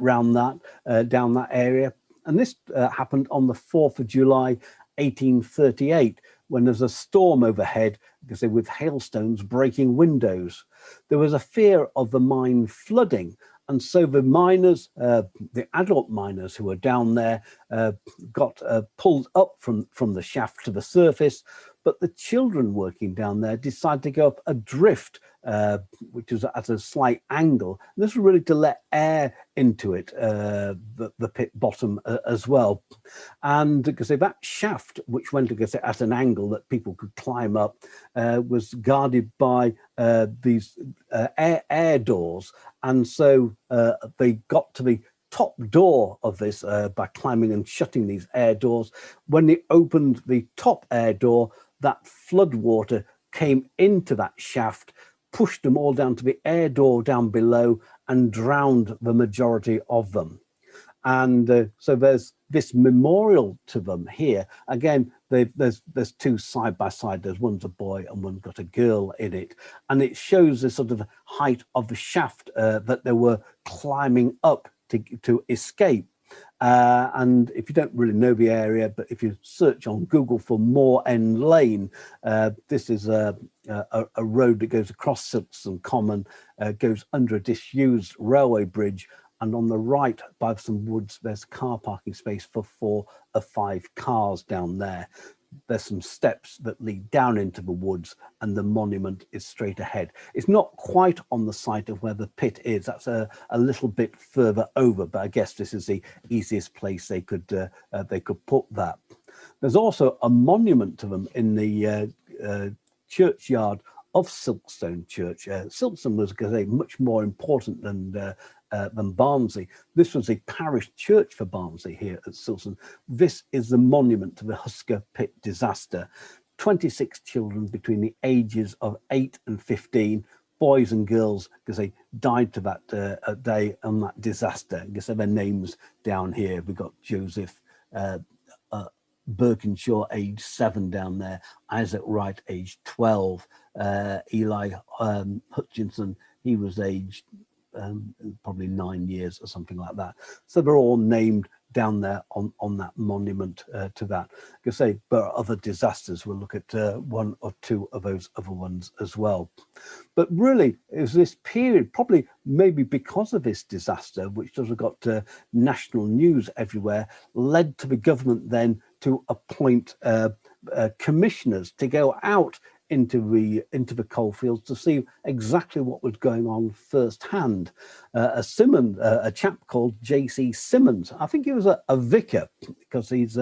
Speaker 1: down that area. And this happened on the 4th of July, 1838, when there's a storm overhead, with hailstones breaking windows. There was a fear of the mine flooding, and so the miners, the adult miners who were down there, got pulled up from the shaft to the surface, but the children working down there decided to go up adrift, which was at a slight angle. This was really to let air into it, the pit bottom as well. And that shaft, which went at an angle that people could climb up, was guarded by these air doors. And so they got to the top door of this by climbing and shutting these air doors. When they opened the top air door, that flood water came into that shaft, pushed them all down to the air door down below, and drowned the majority of them. And so there's this memorial to them here. Again, there's two side by side. There's one's a boy and one's got a girl in it, and it shows the sort of height of the shaft that they were climbing up to escape. And if you don't really know the area, but if you search on Google for Moor End Lane, this is a road that goes across Silkstone Common, goes under a disused railway bridge, and on the right by some woods there's a car parking space for 4 or 5 cars down there. There's some steps that lead down into the woods, and the monument is straight ahead. It's not quite on the site of where the pit is. That's a little bit further over, but I guess this is the easiest place they could put that. There's also a monument to them in the churchyard of Silkstone Church. Silkstone was much more important than Barnsley. This was a parish church for Barnsley here at Silkstone. This is the monument to the Husker Pit disaster. 26 children between the ages of 8 and 15, boys and girls, because they died to that day on that disaster. I guess their names down here. We've got Joseph Birkinshaw, age 7 down there, Isaac Wright, age 12, Eli Hutchinson, he was aged probably 9 years or something like that. So they're all named down there on that monument to that. Like I say, there are other disasters. We'll look at 1 or 2 of those other ones as well. But really, it was this period, probably maybe because of this disaster, which sort of got national news everywhere, led to the government then to appoint commissioners to go out into the coalfields to see exactly what was going on firsthand. A chap called J.C. Simmons, I think he was a vicar, because he's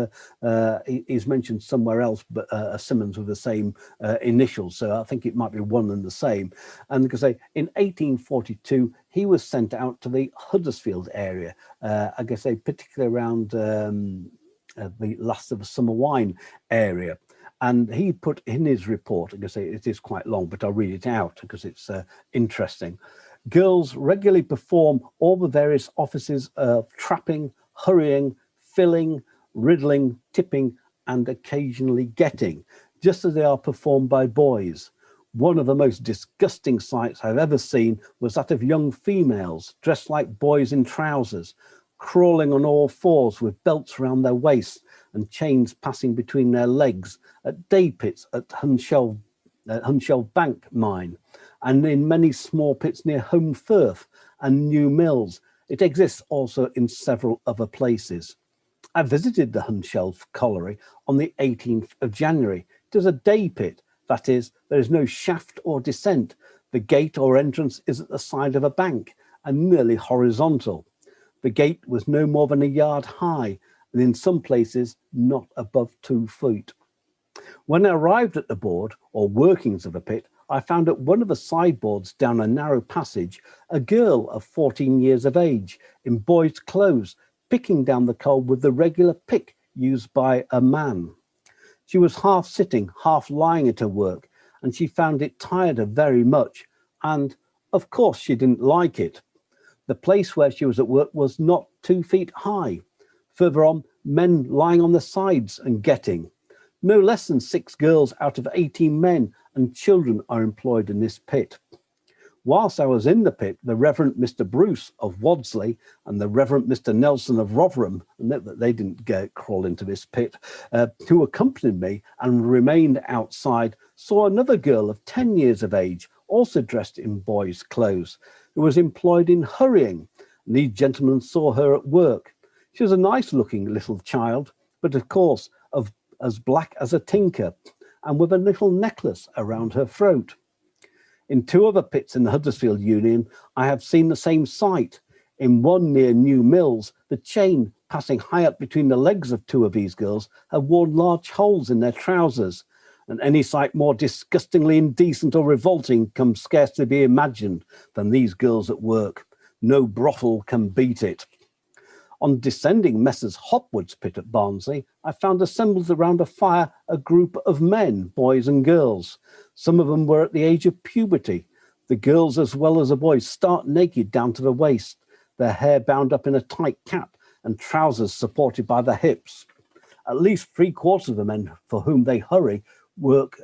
Speaker 1: mentioned somewhere else, but a Simmons with the same initials, so I think it might be one and the same. And because in 1842 he was sent out to the Huddersfield area, I guess particularly around the last of the summer wine area. And he put in his report, I guess it is quite long, but I'll read it out because it's interesting. Girls regularly perform all the various offices of trapping, hurrying, filling, riddling, tipping, and occasionally getting, just as they are performed by boys. One of the most disgusting sights I've ever seen was that of young females dressed like boys in trousers, crawling on all fours with belts around their waists and chains passing between their legs at day pits at Hunshelve Bank mine, and in many small pits near Home Firth and New Mills. It exists also in several other places. I visited the Hunshelve colliery on the 18th of January. It is a day pit, that is, there is no shaft or descent. The gate or entrance is at the side of a bank and nearly horizontal. The gate was no more than a yard high, and in some places not above 2 feet. When I arrived at the board or workings of the pit, I found at one of the sideboards down a narrow passage a girl of 14 years of age in boy's clothes, picking down the coal with the regular pick used by a man. She was half sitting, half lying at her work, and she found it tired her very much, and of course she didn't like it. The place where she was at work was not 2 feet high. Further on, men lying on the sides and getting. No less than 6 girls out of 18 men and children are employed in this pit. Whilst I was in the pit, the Reverend Mr. Bruce of Wadsley and the Reverend Mr. Nelson of Rotherham, and note that they didn't crawl into this pit, who accompanied me and remained outside, saw another girl of 10 years of age, also dressed in boys' clothes, who was employed in hurrying. And these gentlemen saw her at work. She was a nice-looking little child, but of course as black as a tinker, and with a little necklace around her throat. In 2 other pits in the Huddersfield Union, I have seen the same sight. In one near New Mills, the chain passing high up between the legs of 2 of these girls have worn large holes in their trousers, and any sight more disgustingly indecent or revolting can scarcely be imagined than these girls at work. No brothel can beat it. On descending Messrs. Hopwood's pit at Barnsley, I found assembled around a fire a group of men, boys and girls. Some of them were at the age of puberty. The girls as well as the boys stark naked down to the waist, their hair bound up in a tight cap and trousers supported by the hips. At least 3/4 of the men for whom they hurry work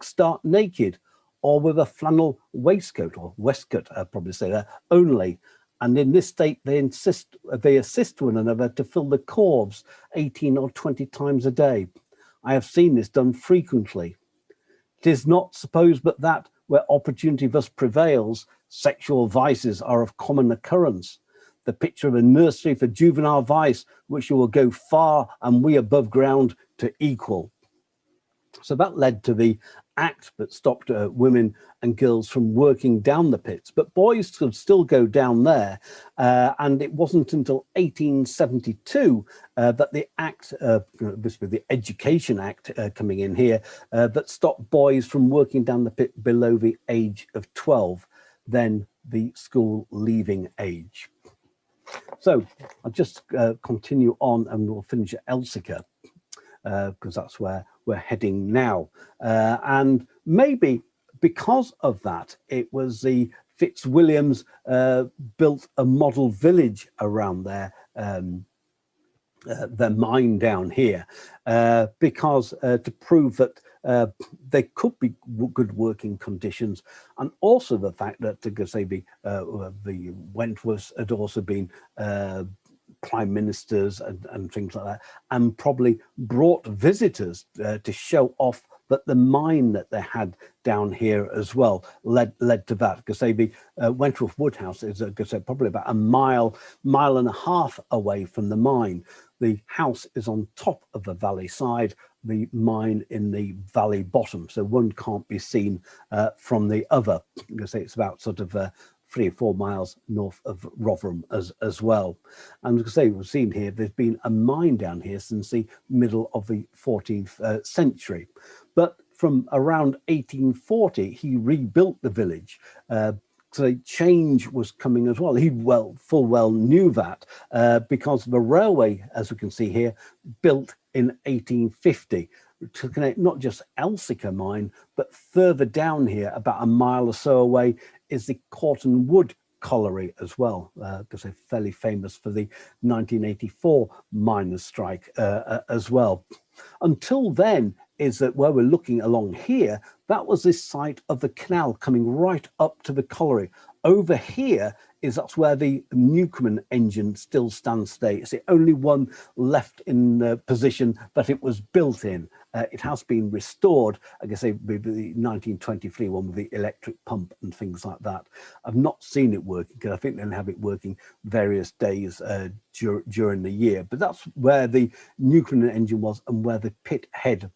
Speaker 1: stark naked, or with a flannel waistcoat, or waistcoat, I'd probably say that, only, And in this state, they assist one another to fill the corves 18 or 20 times a day. I have seen this done frequently. 'Tis not supposed but that, where opportunity thus prevails, sexual vices are of common occurrence. The picture of a nursery for juvenile vice, which you will go far and we above ground to equal. So that led to the act that stopped women and girls from working down the pits, but boys could still go down there. And it wasn't until 1872 that the act, this was the Education Act coming in here, that stopped boys from working down the pit below the age of 12, then the school leaving age. So I'll just continue on and we'll finish at Elsica, because that's where we're heading now. And maybe because of that, it was the Fitzwilliams built a model village around their mine down here, because to prove that there could be good working conditions, and also the fact that, to say, the Wentworths had also been prime ministers and things like that, and probably brought visitors to show off that the mine that they had down here as well led to that. Because say the Wentworth Woodhouse is probably about a mile and a half away from the mine. The house is on top of the valley side, the mine in the valley bottom, so one can't be seen from the other. You say it's about sort of 3 or 4 miles north of Rotherham as well. And as I say, we've seen here, there's been a mine down here since the middle of the 14th century. But from around 1840, he rebuilt the village. So change was coming as well. He full well knew that, because the railway, as we can see here, built in 1850 to connect not just Elsica mine, but further down here, about a mile or so away, is the Corton Wood colliery as well, because they're fairly famous for the 1984 miners' strike as well. Until then, is that where we're looking along here, that was this site of the canal coming right up to the colliery. Over here that's where the Newcomen engine still stands today. It's the only one left in the position that it was built in. It has been restored, I guess, the 1923 one with the electric pump and things like that. I've not seen it working, because I think they'll have it working various days during the year. But that's where the Newcomen engine was and where the pit head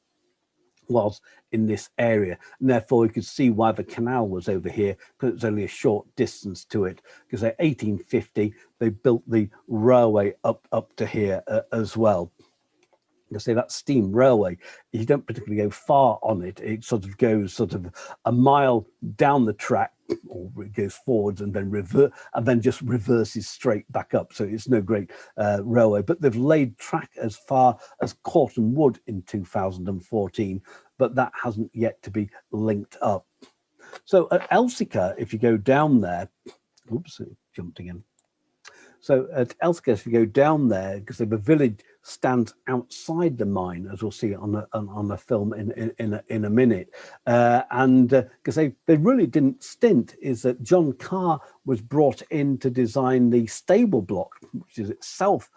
Speaker 1: was in this area, and therefore you could see why the canal was over here, because it's only a short distance to it. Because in 1850 they built the railway up to here as well. You say that steam railway, you don't particularly go far on it. It sort of goes a mile down the track, or it goes forwards and then just reverses straight back up. So it's no great railway. But they've laid track as far as Corton Wood in 2014, but that hasn't yet to be linked up. So at Elsica, if you go down there, oops, it jumped again. So at Elsica, if you go down there, because the village stands outside the mine, as we'll see on a film in a minute, and because they really didn't stint, is that John Carr was brought in to design the stable block, which is itself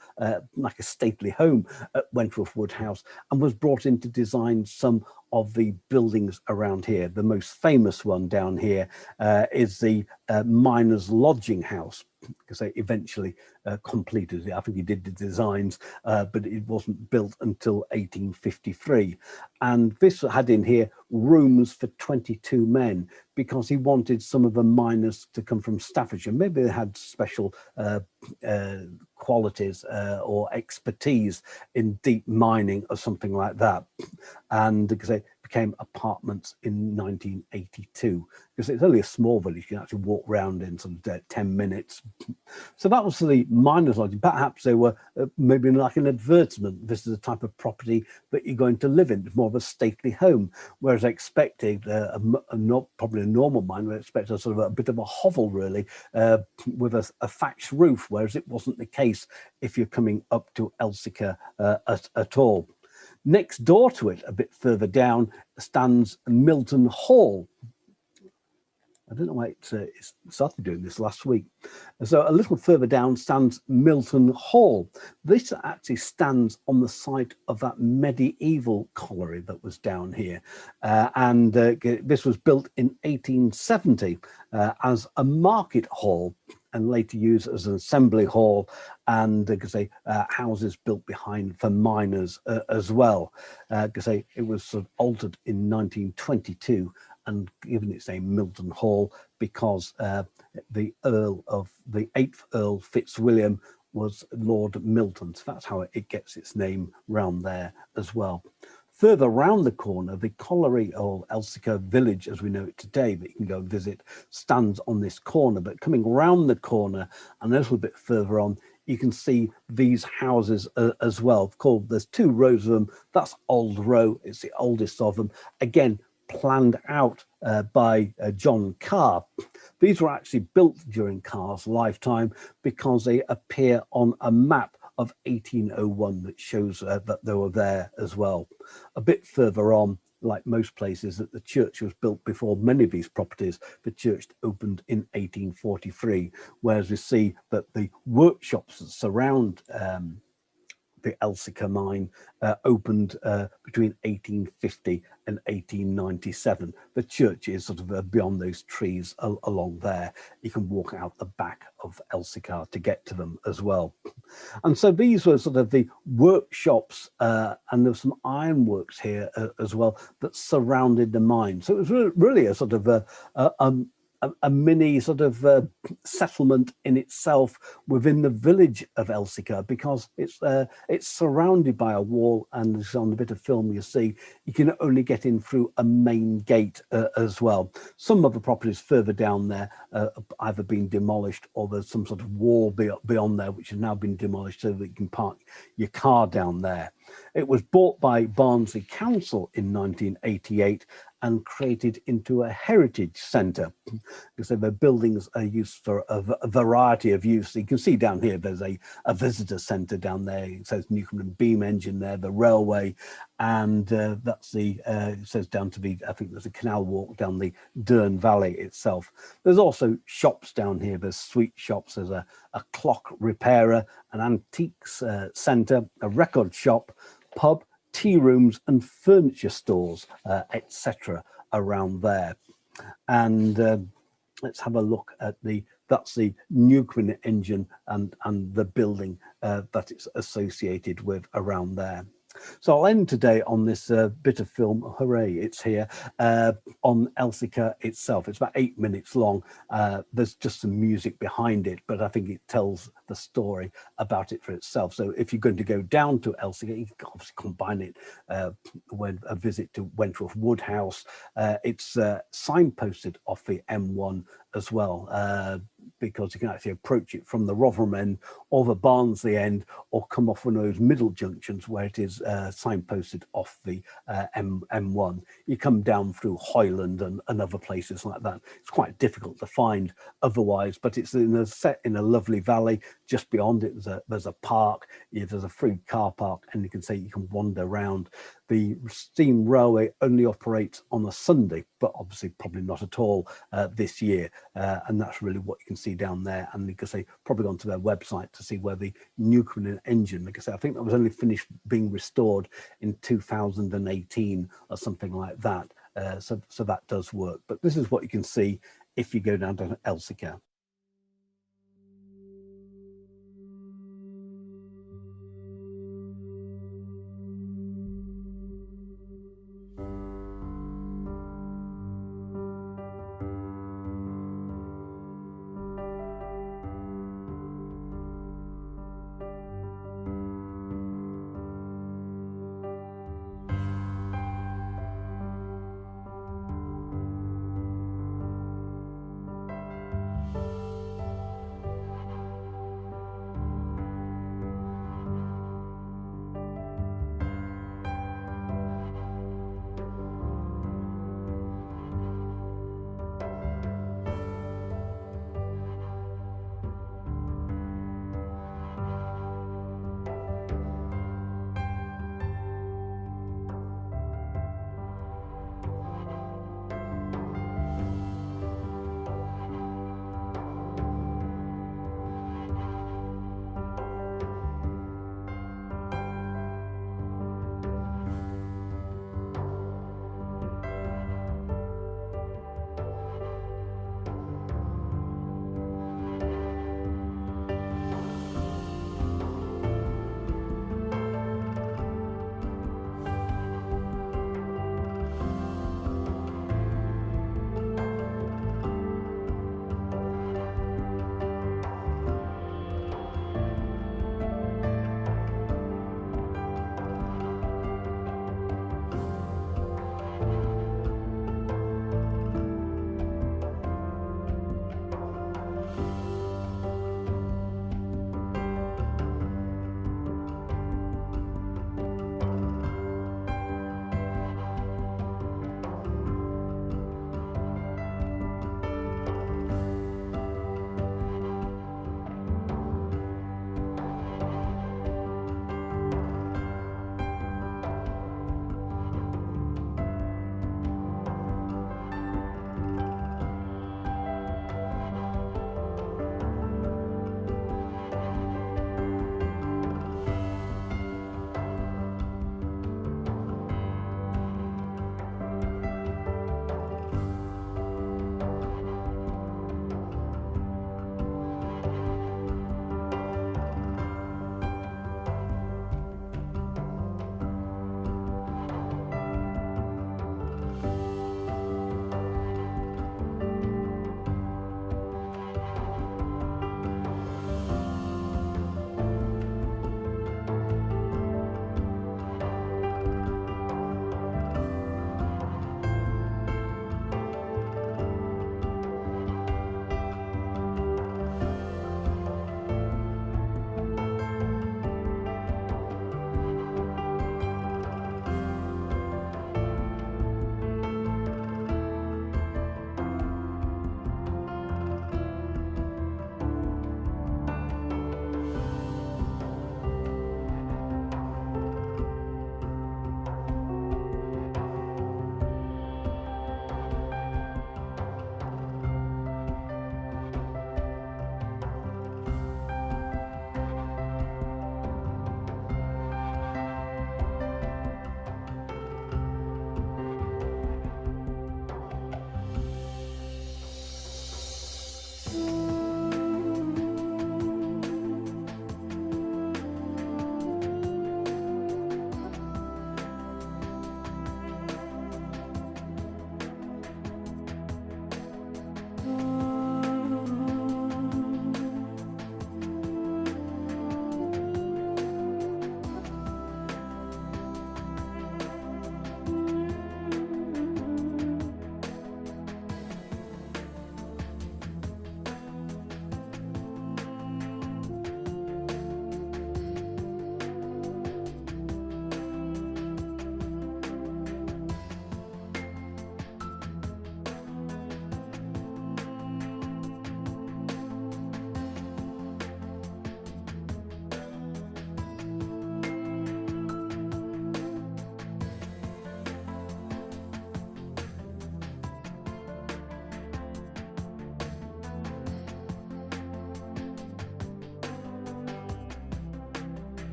Speaker 1: like a stately home at Wentworth Woodhouse, and was brought in to design some of the buildings around here. The most famous one down here is the Miners' Lodging House, because they eventually completed it. I think he did the designs, but it wasn't built until 1853. And this had in here rooms for 22 men, because he wanted some of the miners to come from Staffordshire. Maybe they had special qualities or expertise in deep mining or something like that. And because they became apartments in 1982, because it's only a small village, you can actually walk around in sort of 10 minutes. So that was the miners' lodging. Perhaps they were maybe like an advertisement. This is the type of property that you're going to live in. It's more of a stately home. Whereas I expected, probably a normal mine would expect a sort of a bit of a hovel, really, with a thatched roof, whereas it wasn't the case if you're coming up to Elsica at all. Next door to it, a bit further down, stands Milton Hall. I don't know why it started doing this last week. So a little further down stands Milton Hall. This actually stands on the site of that medieval colliery that was down here. And this was built in 1870 as a market hall, and later used as an assembly hall, and houses built behind for miners as well. It was sort of altered in 1922 and given its name Milton Hall because the 8th Earl Fitzwilliam was Lord Milton. So that's how it gets its name round there as well. Further round the corner, the colliery or Elsica village, as we know it today, that you can go and visit, stands on this corner. But coming round the corner and a little bit further on, you can see these houses as well. There's 2 rows of them. That's Old Row. It's the oldest of them. Again, planned out by John Carr. These were actually built during Carr's lifetime because they appear on a map of 1801 that shows that they were there as well. A bit further on, like most places, that the church was built before many of these properties. The church opened in 1843, whereas we see that the workshops that surround the Elsica mine opened between 1850 and 1897. The church is sort of beyond those trees along there. You can walk out the back of Elsica to get to them as well. And so these were sort of the workshops, and there's some ironworks here as well that surrounded the mine. So it was really a sort of a mini sort of settlement in itself within the village of Elsica, because it's surrounded by a wall, and on the bit of film you see, you can only get in through a main gate as well. Some of the properties further down there either been demolished, or there's some sort of wall beyond there which has now been demolished so that you can park your car down there. It was bought by Barnsley Council in 1988 and created into a heritage centre, because the buildings are used for a variety of use. You can see down here there's a visitor centre down there. It says Newcomen and Beam engine there, the railway, and that's it says down to I think there's a canal walk down the Dearne Valley itself. There's also shops down here. There's sweet shops, there's a clock repairer, an antiques centre, a record shop, pub, tea rooms and furniture stores, etc. around there. And let's have a look at that's the Newcomen engine and the building that it's associated with around there. So I'll end today on this bit of film. Hooray, it's here, on Elsica itself. It's about 8 minutes long. There's just some music behind it, but I think it tells the story about it for itself. So if you're going to go down to Elsica, you can obviously combine it with a visit to Wentworth Woodhouse. It's signposted off the M1 as well, because you can actually approach it from the Rotherham end or the Barnsley end, or come off one of those middle junctions where it is signposted off the M1. You come down through Hoyland and other places like that. It's quite difficult to find otherwise, but it's set in a lovely valley. Just beyond it, there's a park. There's a free car park, and you can wander around. The steam railway only operates on a Sunday, but obviously probably not at all this year, and that's really what you can see down there. And you can say probably gone to their website to see where the Newcomen engine, like I say, I think that was only finished being restored in 2018 or something like that. So that does work. But this is what you can see if you go down to Elsica.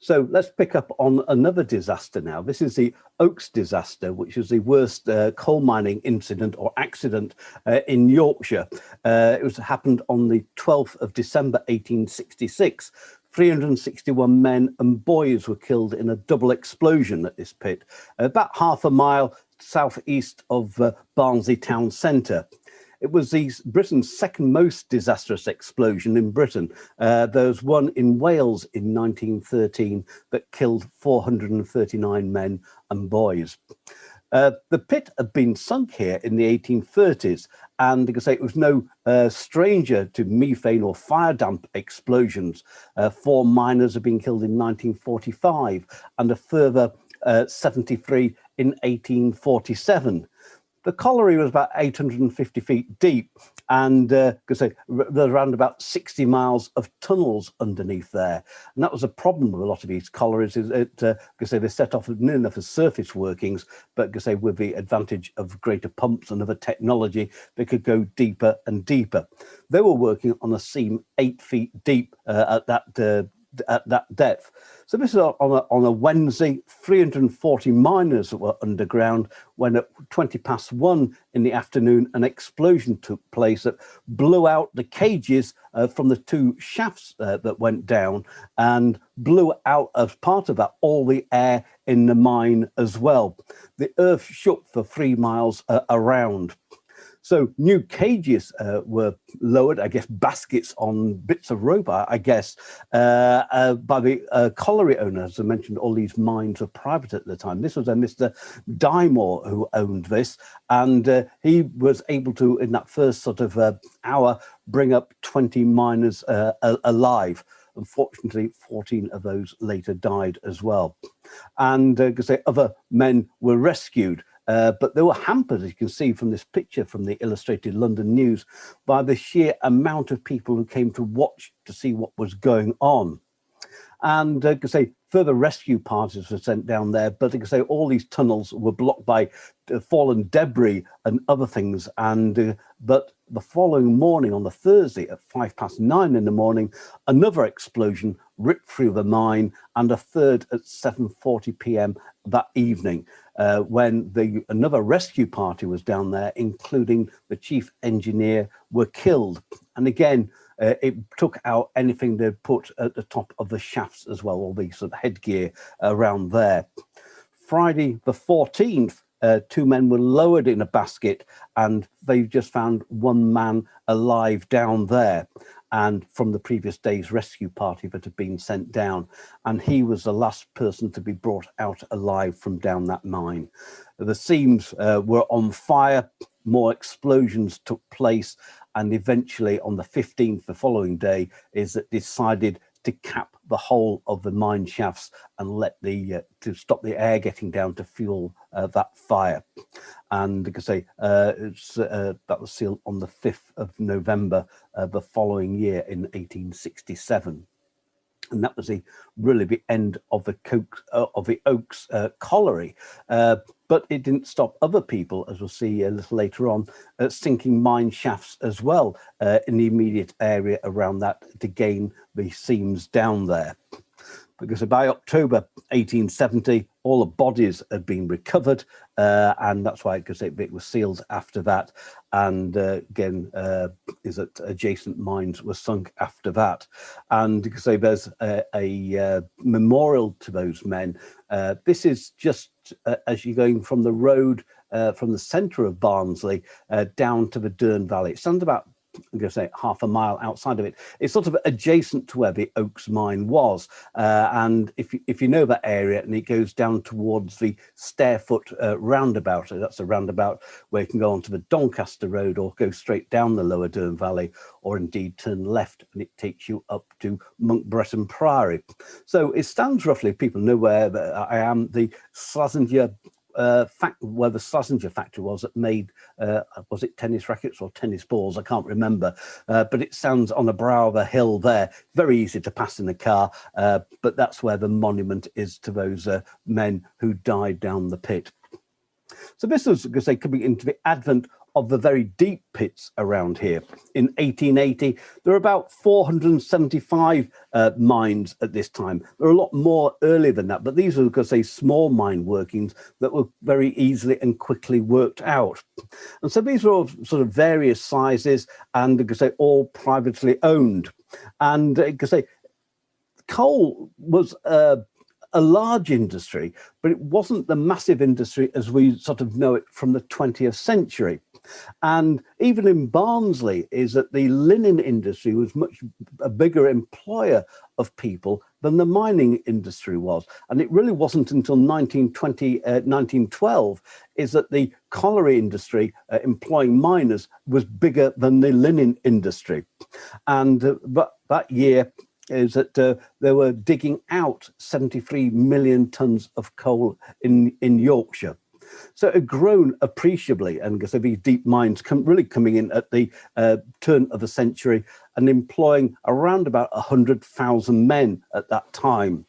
Speaker 1: So let's pick up on another disaster now. This is the Oaks disaster, which is the worst coal mining incident or accident in Yorkshire. It happened on the 12th of December 1866. 361 men and boys were killed in a double explosion at this pit, about half a mile southeast of Barnsley town centre. It was Britain's second most disastrous explosion in Britain. There was one in Wales in 1913 that killed 439 men and boys. The pit had been sunk here in the 1830s, and you can say it was no stranger to methane or fire damp explosions. 4 miners had been killed in 1945 and a further 73 in 1847. The colliery was about 850 feet deep, and there's around about 60 miles of tunnels underneath there. And that was a problem with a lot of these collieries, is they set off near enough as surface workings, but with the advantage of greater pumps and other technology, they could go deeper and deeper. They were working on a seam 8 feet deep at that depth. So this is on a Wednesday. 340 miners that were underground when at 1:20 in the afternoon, an explosion took place that blew out the cages from the 2 shafts that went down, and blew out, as part of that, all the air in the mine as well. The earth shook for 3 miles around. So new cages were lowered, I guess baskets on bits of rope, I guess, by the colliery owner. As I mentioned, all these mines were private at the time. This was a Mr. Dymore who owned this, and he was able to, in that first sort of hour, bring up 20 miners alive. Unfortunately, 14 of those later died as well. And other men were rescued. But they were hampered, as you can see from this picture from the Illustrated London News, by the sheer amount of people who came to watch to see what was going on. And further rescue parties were sent down there, but all these tunnels were blocked by fallen debris and other things. And but the following morning, on the Thursday at 9:05 in the morning, another explosion ripped through the mine, and a third at 7:40 p.m. that evening, when another rescue party was down there, including the chief engineer, were killed. And again, it took out anything they'd put at the top of the shafts as well, all the sort of headgear around there. Friday the 14th, 2 men were lowered in a basket, and they just found 1 man alive down there, and from the previous day's rescue party that had been sent down, and he was the last person to be brought out alive from down that mine. The seams were on fire, more explosions took place, and eventually on the 15th, the following day, is that decided to cap the whole of the mine shafts and let to stop the air getting down to fuel that fire. And that was sealed on the 5th of November the following year in 1867. And that was really the end of the Oaks colliery. But it didn't stop other people, as we'll see a little later on, sinking mine shafts as well in the immediate area around that to gain the seams down there. Because by October 1870, all the bodies had been recovered, and that's why it was sealed after that. And again, is that adjacent mines were sunk after that. And there's a memorial to those men. This is just as you're going from the road from the centre of Barnsley down to the Dearne Valley. It stands about, I'm going to say, half a mile outside of it. It's sort of adjacent to where the Oaks mine was, and if you know that area, and it goes down towards the Stairfoot roundabout. So that's a roundabout where you can go onto the Doncaster Road, or go straight down the lower Dearne Valley, or indeed turn left, and it takes you up to Monkbretton Priory. So it stands roughly, people know where I am, the Slazenger where the Slazenger factory was that made, was it tennis rackets or tennis balls? I can't remember, but it stands on the brow of a hill there. Very easy to pass in a car, but that's where the monument is to those men who died down the pit. So this was, coming into the advent of the very deep pits around here. In 1880, there were about 475 mines at this time. There were a lot more earlier than that, but these were, because say, small mine workings that were very easily and quickly worked out. And so these were all sort of various sizes and, because say, all privately owned. And because say, coal was a large industry, but it wasn't the massive industry as we sort of know it from the 20th century. And even in Barnsley is that the linen industry was much a bigger employer of people than the mining industry was. And it really wasn't until 1912 is that the colliery industry employing miners was bigger than the linen industry. And but that year is that they were digging out 73 million tons of coal in Yorkshire. So it had grown appreciably, and because these deep mines really coming in at the turn of the century and employing around about 100,000 men at that time.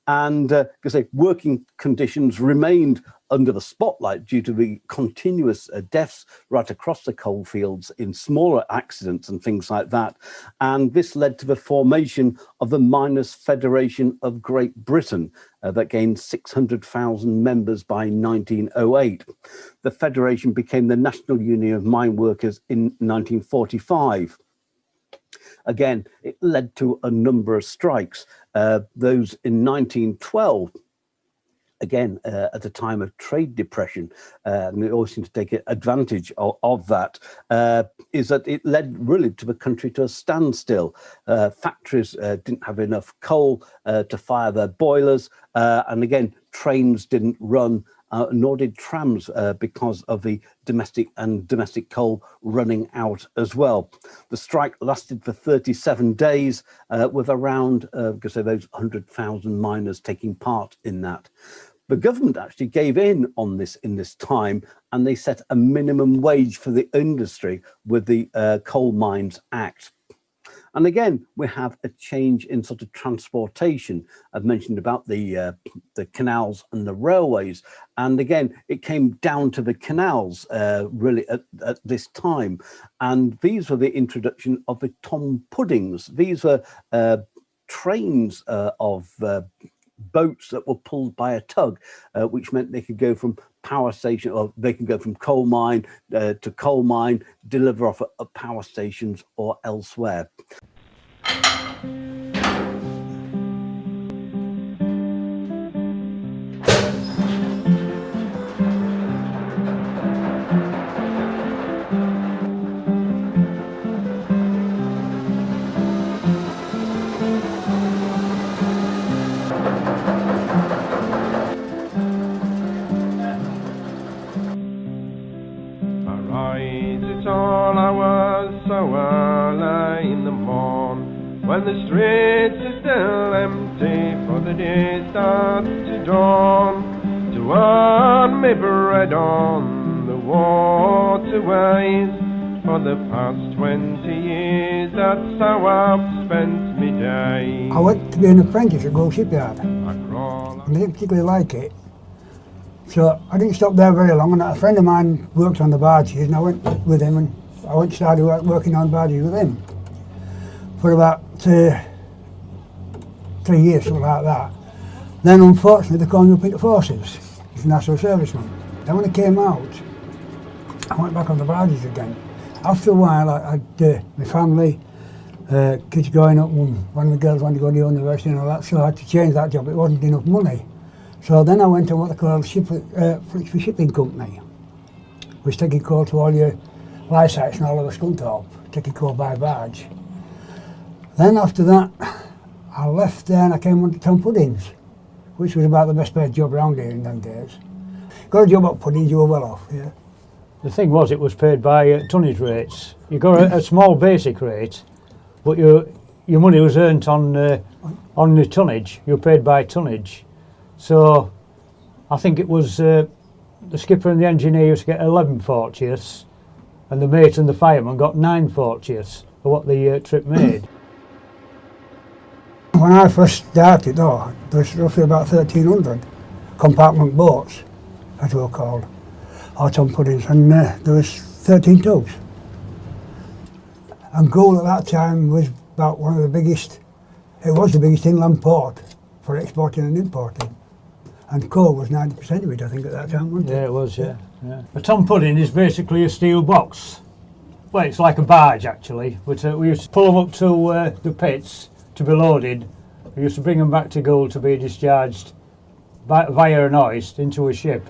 Speaker 1: And because working conditions remained under the spotlight due to the continuous deaths right across the coalfields in smaller accidents and things like that. And this led to the formation of the Miners' Federation of Great Britain that gained 600,000 members by 1908. The federation became the National Union of Mine Workers in 1945. Again, it led to a number of strikes. Those in 1912, again, at a time of trade depression, and they always seem to take advantage of that, is that it led really to the country to a standstill. Factories didn't have enough coal to fire their boilers, and again, trains didn't run, nor did trams because of the domestic coal running out as well. The strike lasted for 37 days with around, because of those 100,000 miners taking part in that. The government actually gave in on this in this time, and they set a minimum wage for the industry with the Coal Mines Act. And again, we have a change in sort of transportation. I've mentioned about the canals and the railways. And again, it came down to the canals really at this time. And these were the introduction of the tom puddings. These were trains of boats that were pulled by a tug, which meant they could go from power station, or they can go from coal mine to coal mine, deliver off at power stations or elsewhere.
Speaker 3: When the streets are still empty, for the day starts to dawn, to earn me bread on the waterways. For the past 20 years, that's how I've spent me days.
Speaker 4: I went to be an apprentice at Gold Shipyard. I didn't particularly like it, so I didn't stop there very long. And a friend of mine worked on the barges, and I went with him, and I went to start working on barges with him for about 3 years, something like that. Then unfortunately they called me up into forces as a national serviceman. Then when I came out, I went back on the barges again. After a while I had my family, kids growing up, and one of the girls wanted to go to university and all that, so I had to change that job. It wasn't enough money. So then I went to what they call shipping company, which taking coal to all your live sites and all over Scunthorpe, taking coal by barge. Then after that, I left there and I came on to Tom Puddings, which was about the best paid job around here in them days. Got a job at Puddings, you were well off, yeah.
Speaker 5: The thing was, it was paid by tonnage rates. You got a small basic rate, but your money was earned on the tonnage. You were paid by tonnage. So I think it was the skipper and the engineer used to get 11 fortieths, and the mate and the fireman got 9 fortieths for what the trip made.
Speaker 4: When I first started, though, there was roughly about 1,300 compartment boats, as they were called, or Tom Puddings, and there was 13 tubs. And Goole at that time was about one of the biggest, it was the biggest inland port for exporting and importing. And coal was 90% of it, I think, at that time, wasn't it?
Speaker 5: Yeah, it was, yeah. A tom pudding is basically a steel box. Well, it's like a barge, actually. But we used to pull them up to the pits to be loaded. We used to bring them back to Goole to be discharged via an hoist into a ship.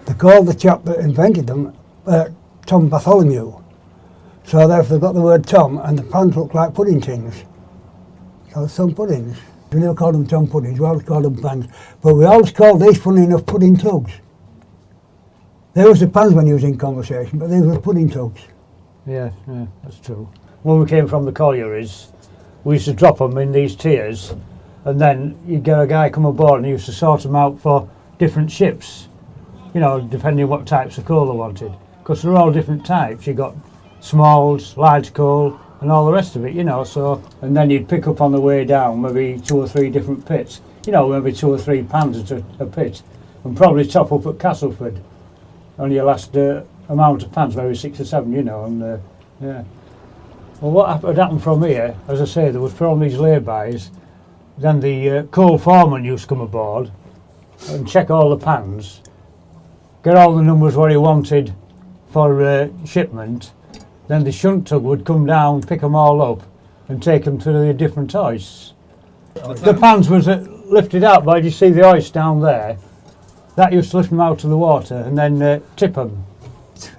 Speaker 4: They called the chap that invented them Tom Bartholomew. So therefore they got the word Tom, and the pans looked like pudding tins. So some puddings. We never called them Tom puddings, we always called them pans. But we always called these, funny enough, pudding tugs. There was the pans when he was in conversation, but these were pudding tugs.
Speaker 5: Yeah, that's true. When we came from the collieries, we used to drop them in these tiers, and then you'd get a guy come aboard and he used to sort them out for different ships, you know, depending on what types of coal they wanted. Because they're all different types. You got smalls, large coal, and all the rest of it, you know, so, and then you'd pick up on the way down maybe 2 or 3 different pits, you know, maybe 2 or 3 pans at a pit, and probably top up at Castleford on your last amount of pans, maybe 6 or 7, you know, and yeah. Well, what had happened from here, as I say, there was put on these lay-bys, then the coal foreman used to come aboard and check all the pans, get all the numbers what he wanted for shipment. Then the shunt tug would come down, pick them all up and take them to the different hoists. The pans was lifted out by, you see the hoist down there, that used to lift them out of the water and then tip them.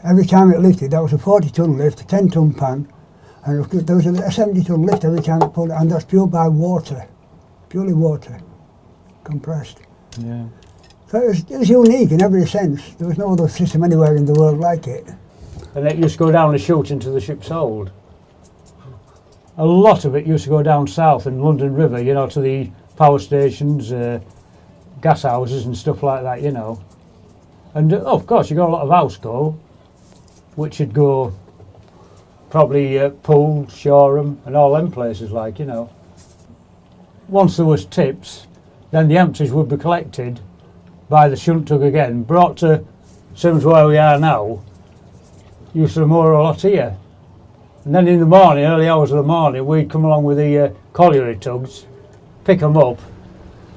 Speaker 4: Every time it lifted, that was a 40-ton lift, a 10-ton pan, and there was a 70-ton lift every time it pulled it, and that's pure by water, purely water, compressed.
Speaker 5: Yeah.
Speaker 4: So it was unique in every sense. There was no other system anywhere in the world like it.
Speaker 5: And it used to go down the chute into the ship's hold. A lot of it used to go down south in London River, you know, to the power stations, gas houses and stuff like that, you know. And of course you got a lot of house coal, which would go probably Poole, Shoreham and all them places like, you know. Once there was tips, then the empties would be collected by the shunt tug again, brought to same as where we are now, used to moor a lot here. And then in the morning, early hours of the morning, we'd come along with the colliery tugs, pick them up,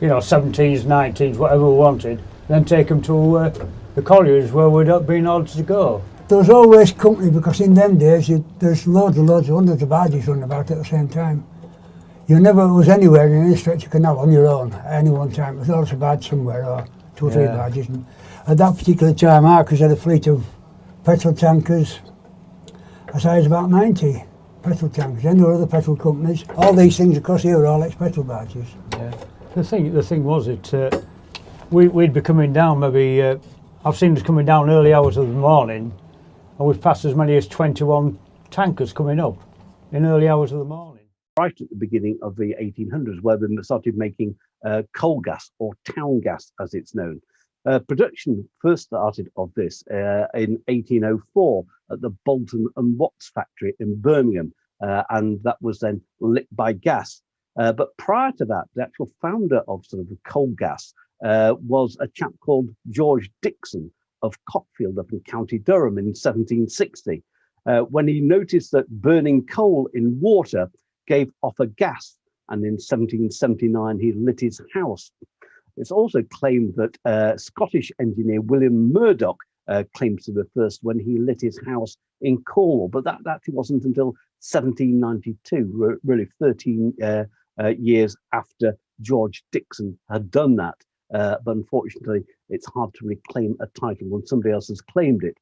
Speaker 5: you know, 17s, 19s, whatever we wanted, then take them to the collieries where we'd been ordered to go.
Speaker 4: There was always company, because in them days there's loads and hundreds of barges running about at the same time. You never was anywhere in any stretch of canal on your own at any one time. There was always a barge somewhere, or 2 or 3 barges. And at that particular time, Arcus had a fleet of petrol tankers, as high as about 90 petrol tankers. Then there were other petrol companies. All these things across here were all ex-petrol barges.
Speaker 5: Yeah. The thing was that we'd be coming down maybe, I've seen us coming down early hours of the morning, and we've passed as many as 21 tankers coming up in early hours of the morning.
Speaker 1: Right at the beginning of the 1800s, where they started making coal gas, or town gas as it's known. Production first started of this in 1804 at the Bolton and Watts factory in Birmingham, and that was then lit by gas. But prior to that, the actual founder of sort of the coal gas was a chap called George Dixon of Cockfield up in County Durham in 1760, when he noticed that burning coal in water gave off a gas, and in 1779 he lit his house. It's also claimed that Scottish engineer William Murdoch claims to be the first when he lit his house in Cornwall, but that actually wasn't until 1792, really 13 years after George Dixon had done that. But unfortunately, it's hard to reclaim a title when somebody else has claimed it.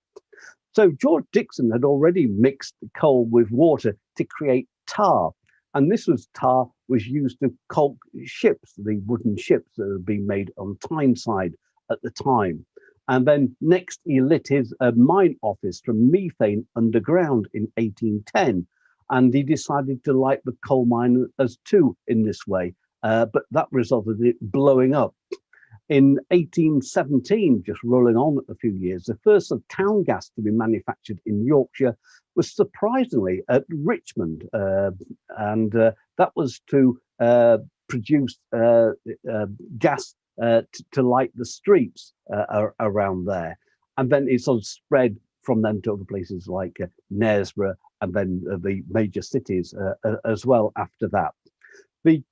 Speaker 1: So George Dixon had already mixed coal with water to create tar. And this tar was used to caulk ships, the wooden ships that had been made on Tyneside at the time. And then next he lit his mine office from methane underground in 1810. And he decided to light the coal mine as two in this way, but that resulted in it blowing up. In 1817, just rolling on a few years, the first of town gas to be manufactured in Yorkshire was surprisingly at Richmond, and that was to produce gas to light the streets around there. and then it sort of spread from then to other places like Knaresborough, and then the major cities as well after that. The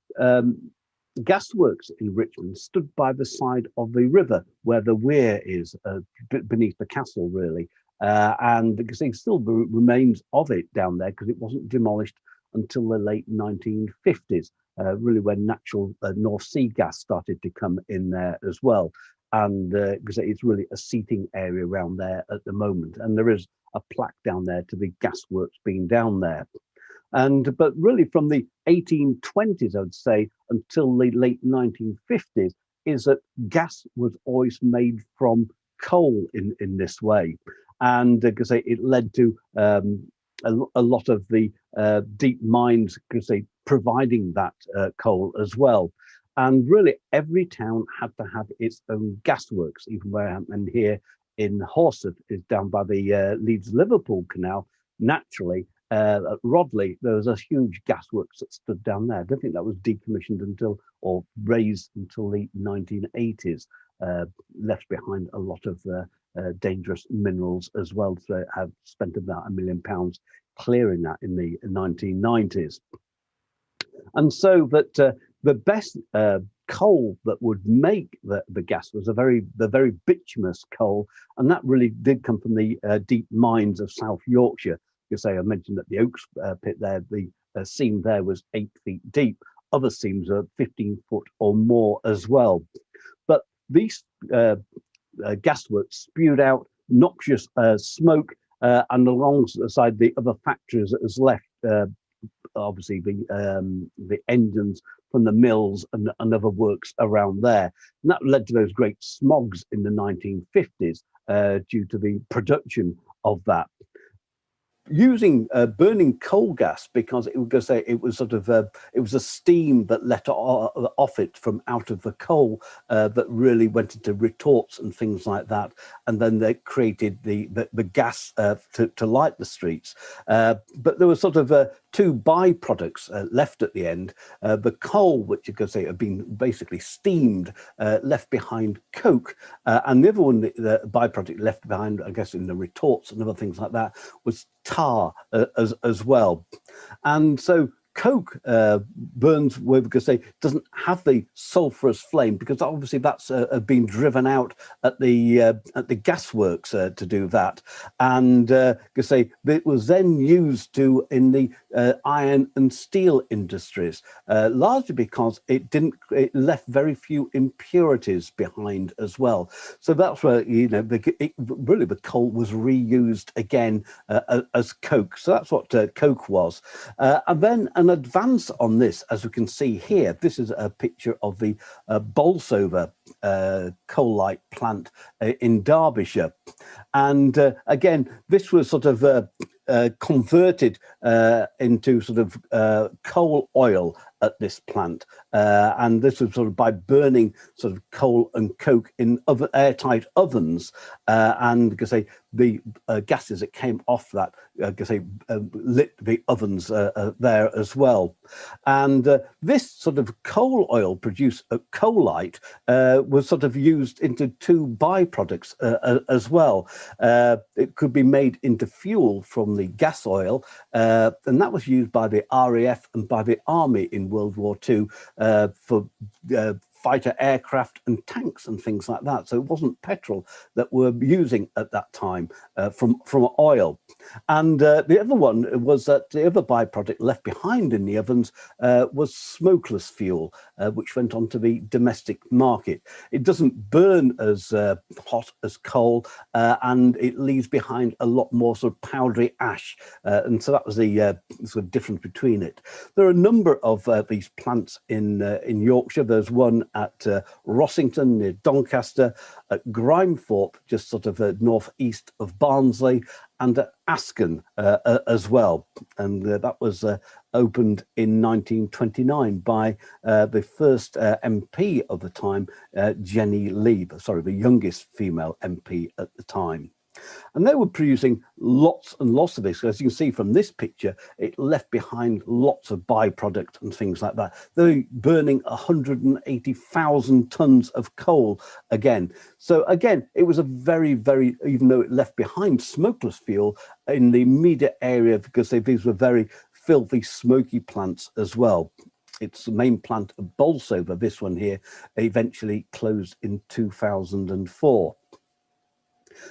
Speaker 1: gasworks in Richmond stood by the side of the river where the weir is, beneath the castle, really. And because there still remains of it down there, because it wasn't demolished until the late 1950s, really when natural North Sea gas started to come in there as well. And because it's really a seating area around there at the moment. And there is a plaque down there to the gasworks being down there. But really from the 1820s, I would say, until the late 1950s, is that gas was always made from coal in this way. And because it led to a lot of the deep mines, because they providing that coal as well. And really every town had to have its own gasworks, even where and here in Horsett is down by the Leeds-Liverpool Canal. Naturally, at Rodley, there was a huge gasworks that stood down there. I don't think that was decommissioned until, or raised until the 1980s, left behind a lot of dangerous minerals as well. So have spent about £1 million clearing that in the 1990s. And so that the best coal that would make the gas was the very bituminous coal, and that really did come from the deep mines of South Yorkshire. You say I mentioned that the Oaks pit there, the seam there was 8 feet deep. Other seams are 15 foot or more as well. But these gasworks spewed out noxious smoke, and alongside the other factories that was left, obviously the engines from the mills and other works around there. And that led to those great smogs in the 1950s due to the production of that. Using burning coal gas, because it would say it was sort of it was a steam that let off it from out of the coal that really went into retorts and things like that, and then they created the gas to light the streets. But there were sort of two byproducts left at the end. The coal, which you could say had been basically steamed, left behind coke, and the other one, the byproduct left behind, I guess, in the retorts and other things like that, was tar as well. And so coke burns with, because they doesn't have the sulfurous flame, because obviously that's been driven out at the gasworks to do that. And because it was then used in the iron and steel industries, largely because it left very few impurities behind as well. So that's where really the coal was reused again as coke. So that's what coke was. And then an advance on this, as we can see here, this is a picture of the Bolsover coal light plant in Derbyshire. And again, this was sort of converted into sort of coal oil at this plant, and this was sort of by burning sort of coal and coke in airtight ovens, and because the gases that came off that lit the ovens there as well. And this sort of coal oil produced at coal light was sort of used into two byproducts as well. It could be made into fuel from the gas oil, and that was used by the RAF and by the Army in World War II for fighter aircraft and tanks and things like that. So it wasn't petrol that we're using at that time from oil. And the other one was that the other byproduct left behind in the ovens was smokeless fuel, which went on to the domestic market. It doesn't burn as hot as coal, and it leaves behind a lot more sort of powdery ash. And so that was the sort of difference between it. There are a number of these plants in Yorkshire. There's one at Rossington near Doncaster, at Grimethorpe, just sort of northeast of Barnsley, and at Asken as well. And that was opened in 1929 by the first MP of the time, Jenny Lee, sorry, the youngest female MP at the time. And they were producing lots and lots of this. As you can see from this picture, it left behind lots of byproduct and things like that. They're burning 180,000 tons of coal again. So again, it was a very, very, even though it left behind smokeless fuel in the immediate area, because these were very filthy, smoky plants as well. Its the main plant of Bolsover, this one here, eventually closed in 2004.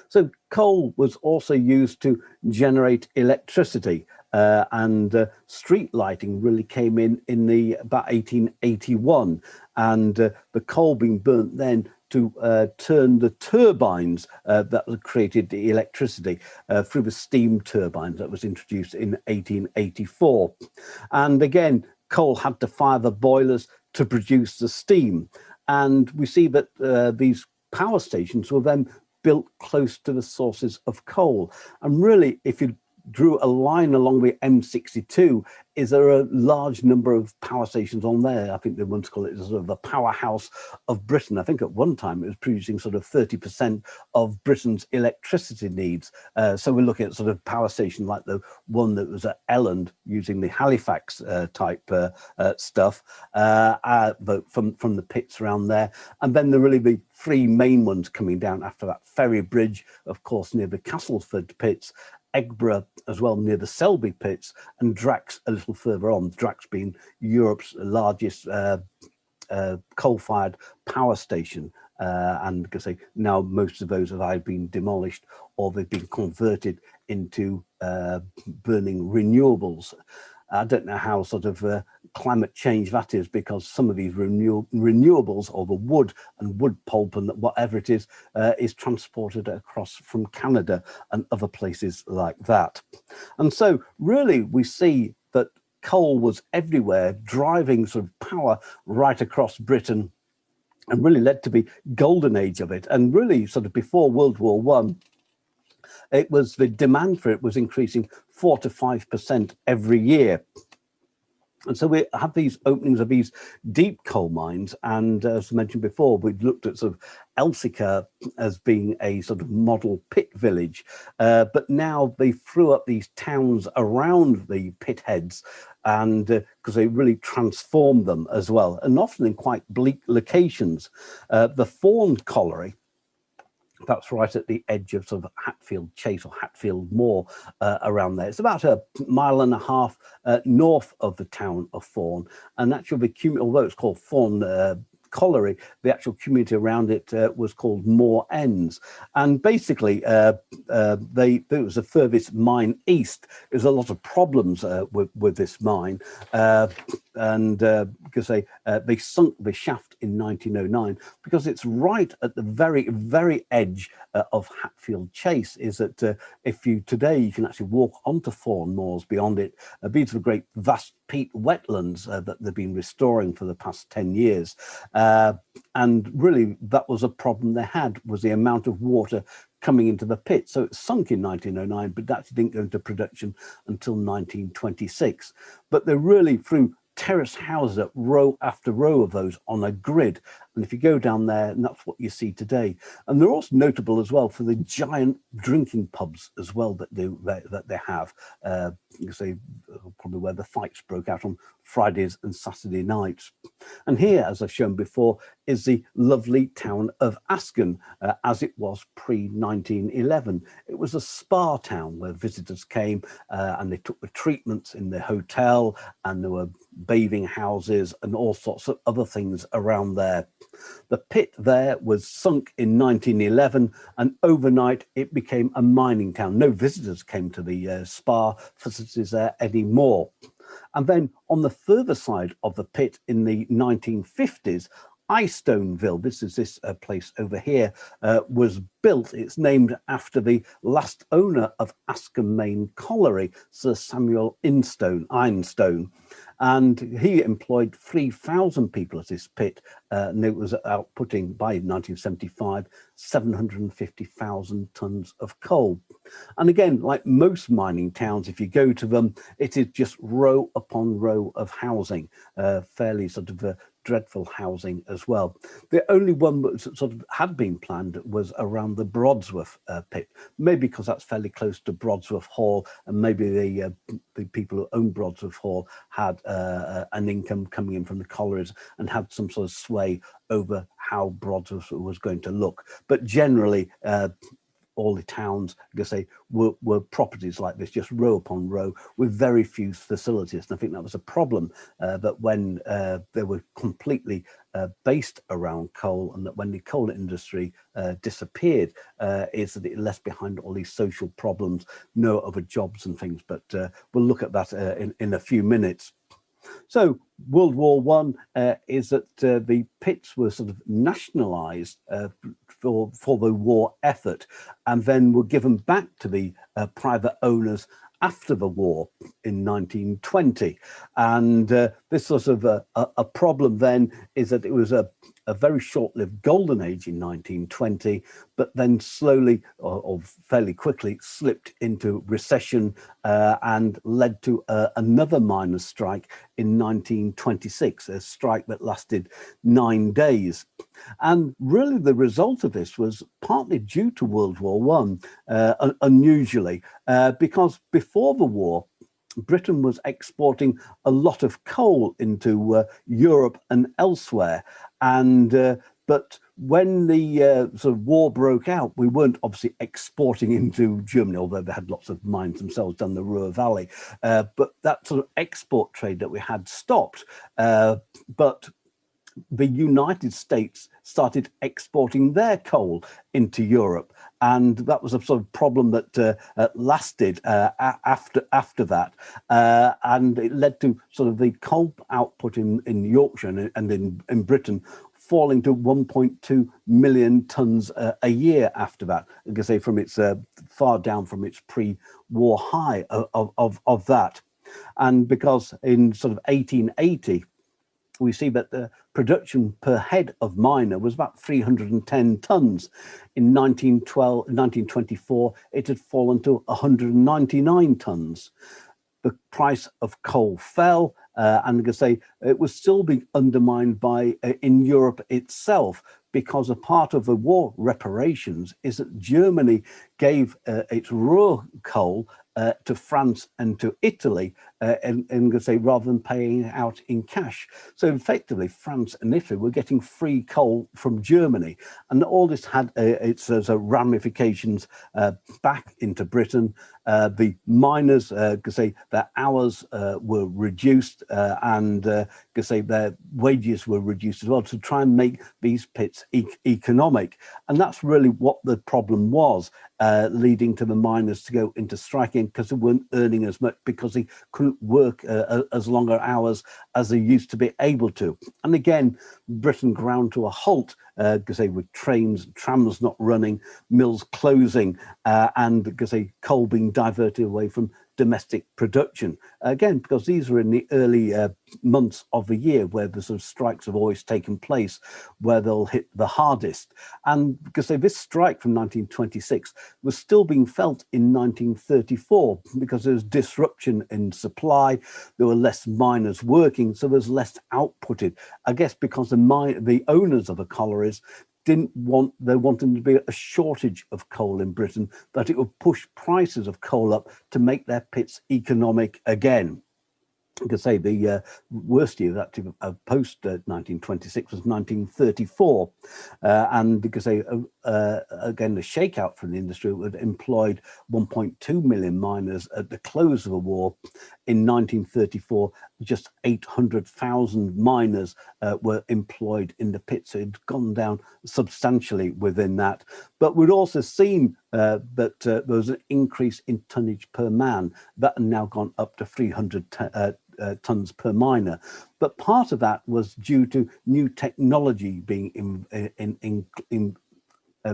Speaker 1: So coal was also used to generate electricity, and street lighting really came in the about 1881, and the coal being burnt then to turn the turbines that created the electricity through the steam turbines that was introduced in 1884. And again, coal had to fire the boilers to produce the steam. And we see that these power stations were then built close to the sources of coal. And really, if you drew a line along the M62, is there a large number of power stations on there? I think they once call it sort of the powerhouse of Britain. I think at one time it was producing sort of 30% of Britain's electricity needs. So we're looking at sort of power station like the one that was at Elland using the Halifax type stuff from the pits around there. And then there really the three main ones coming down after that: Ferry Bridge, of course, near the Castleford pits, Eggborough as well near the Selby pits, and Drax a little further on, Drax being Europe's largest coal-fired power station. And because now most of those have either been demolished or they've been converted into burning renewables. I don't know how sort of climate change that is, because some of these renewables, or the wood and wood pulp and whatever it is transported across from Canada and other places like that. And so really we see that coal was everywhere, driving sort of power right across Britain, and really led to the golden age of it. And really sort of before World War One, it was the demand for it was increasing 4 to 5% every year. And so we have these openings of these deep coal mines. And as I mentioned before, we'd looked at sort of Elsica as being a sort of model pit village. But now they threw up these towns around the pit heads, and because they really transformed them as well, and often in quite bleak locations. The Thorn Colliery, that's right at the edge of sort of Hatfield Chase or Hatfield Moor, around there. It's about a mile and a half north of the town of Thorn. And actually, although it's called Thorn Colliery, the actual community around it was called Moor Ends. And basically, it was the furthest mine east. There's a lot of problems with this mine. Because they sunk the shaft in 1909, because it's right at the very, very edge of Hatfield Chase. Is that if you today you can actually walk onto Thorn Moors beyond it. These are great vast peat wetlands that they've been restoring for the past 10 years. And really that was a problem they had, was the amount of water coming into the pit. So it sunk in 1909, but that didn't go into production until 1926. But they really, through terrace houses up row after row of those on a grid, and if you go down there, and that's what you see today. And they're also notable as well for the giant drinking pubs as well that they have. You say probably where the fights broke out on Fridays and Saturday nights. And here, as I've shown before, is the lovely town of Asken, as it was pre-1911. It was a spa town where visitors came and they took the treatments in the hotel, and there were bathing houses and all sorts of other things around there. The pit there was sunk in 1911, and overnight it became a mining town. No visitors came to the spa facilities there anymore. And then on the further side of the pit in the 1950s, Eyestoneville, this is this place over here, was built. It's named after the last owner of Askham Main Colliery, Sir Samuel Ironstone. And he employed 3,000 people at this pit, and it was outputting, by 1975, 750,000 tons of coal. And again, like most mining towns, if you go to them, it is just row upon row of housing, fairly sort of dreadful housing as well. The only one that sort of had been planned was around the Broadsworth pit, maybe because that's fairly close to Broadsworth Hall, and maybe the people who owned Broadsworth Hall had an income coming in from the collieries and had some sort of sway over how Broadsworth was going to look. But generally, all the towns, like I say, were properties like this, just row upon row, with very few facilities. And I think that was a problem, that when they were completely based around coal, and that when the coal industry disappeared, is that it left behind all these social problems, no other jobs and things. But we'll look at that in a few minutes. So World War One is that the pits were sort of nationalised for the war effort, and then were given back to the private owners after the war in 1920. And this sort of a problem then is that it was a very short-lived golden age in 1920, but then slowly or fairly quickly slipped into recession and led to another miners' strike in 1926, a strike that lasted 9 days. And really the result of this was partly due to World War One, unusually, because before the war, Britain was exporting a lot of coal into Europe and elsewhere. And but when the sort of war broke out, we weren't obviously exporting into Germany, although they had lots of mines themselves down the Ruhr Valley. But that sort of export trade that we had stopped. But the United States started exporting their coal into Europe, and that was a sort of problem that lasted after that, and it led to sort of the coal output in Yorkshire and in Britain falling to 1.2 million tons a year after that. Like I say, from its far down from its pre-war high of that, and because in sort of 1880. We see that the production per head of miner was about 310 tons. In 1924, it had fallen to 199 tons. The price of coal fell, and like I say, it was still being undermined by in Europe itself, because a part of the war reparations is that Germany gave its raw coal to France and to Italy, and say, rather than paying out in cash. So effectively, France and Italy were getting free coal from Germany, and all this had its ramifications back into Britain. The miners, say, their hours were reduced, and say their wages were reduced as well, to try and make these pits economic. And that's really what the problem was, leading to the miners to go into striking, because they weren't earning as much, because they couldn't work as longer hours as they used to be able to. And again, Britain ground to a halt, say, with trams not running, mills closing, and say, coal being diverted away from domestic production. Again, because these were in the early months of the year where the sort of strikes have always taken place, where they'll hit the hardest. And because this strike from 1926 was still being felt in 1934, because there was disruption in supply, there were less miners working, so there's less outputted. I guess because the owners of the collieries they wanted to be a shortage of coal in Britain, that it would push prices of coal up to make their pits economic again. You could say the worst year that post 1926 was 1934, and because they again, the shakeout from the industry would employed 1.2 million miners at the close of the war. In 1934, just 800,000 miners were employed in the pits. So it'd gone down substantially within that. But we'd also seen that there was an increase in tonnage per man that had now gone up to 300 tons per miner. But part of that was due to new technology being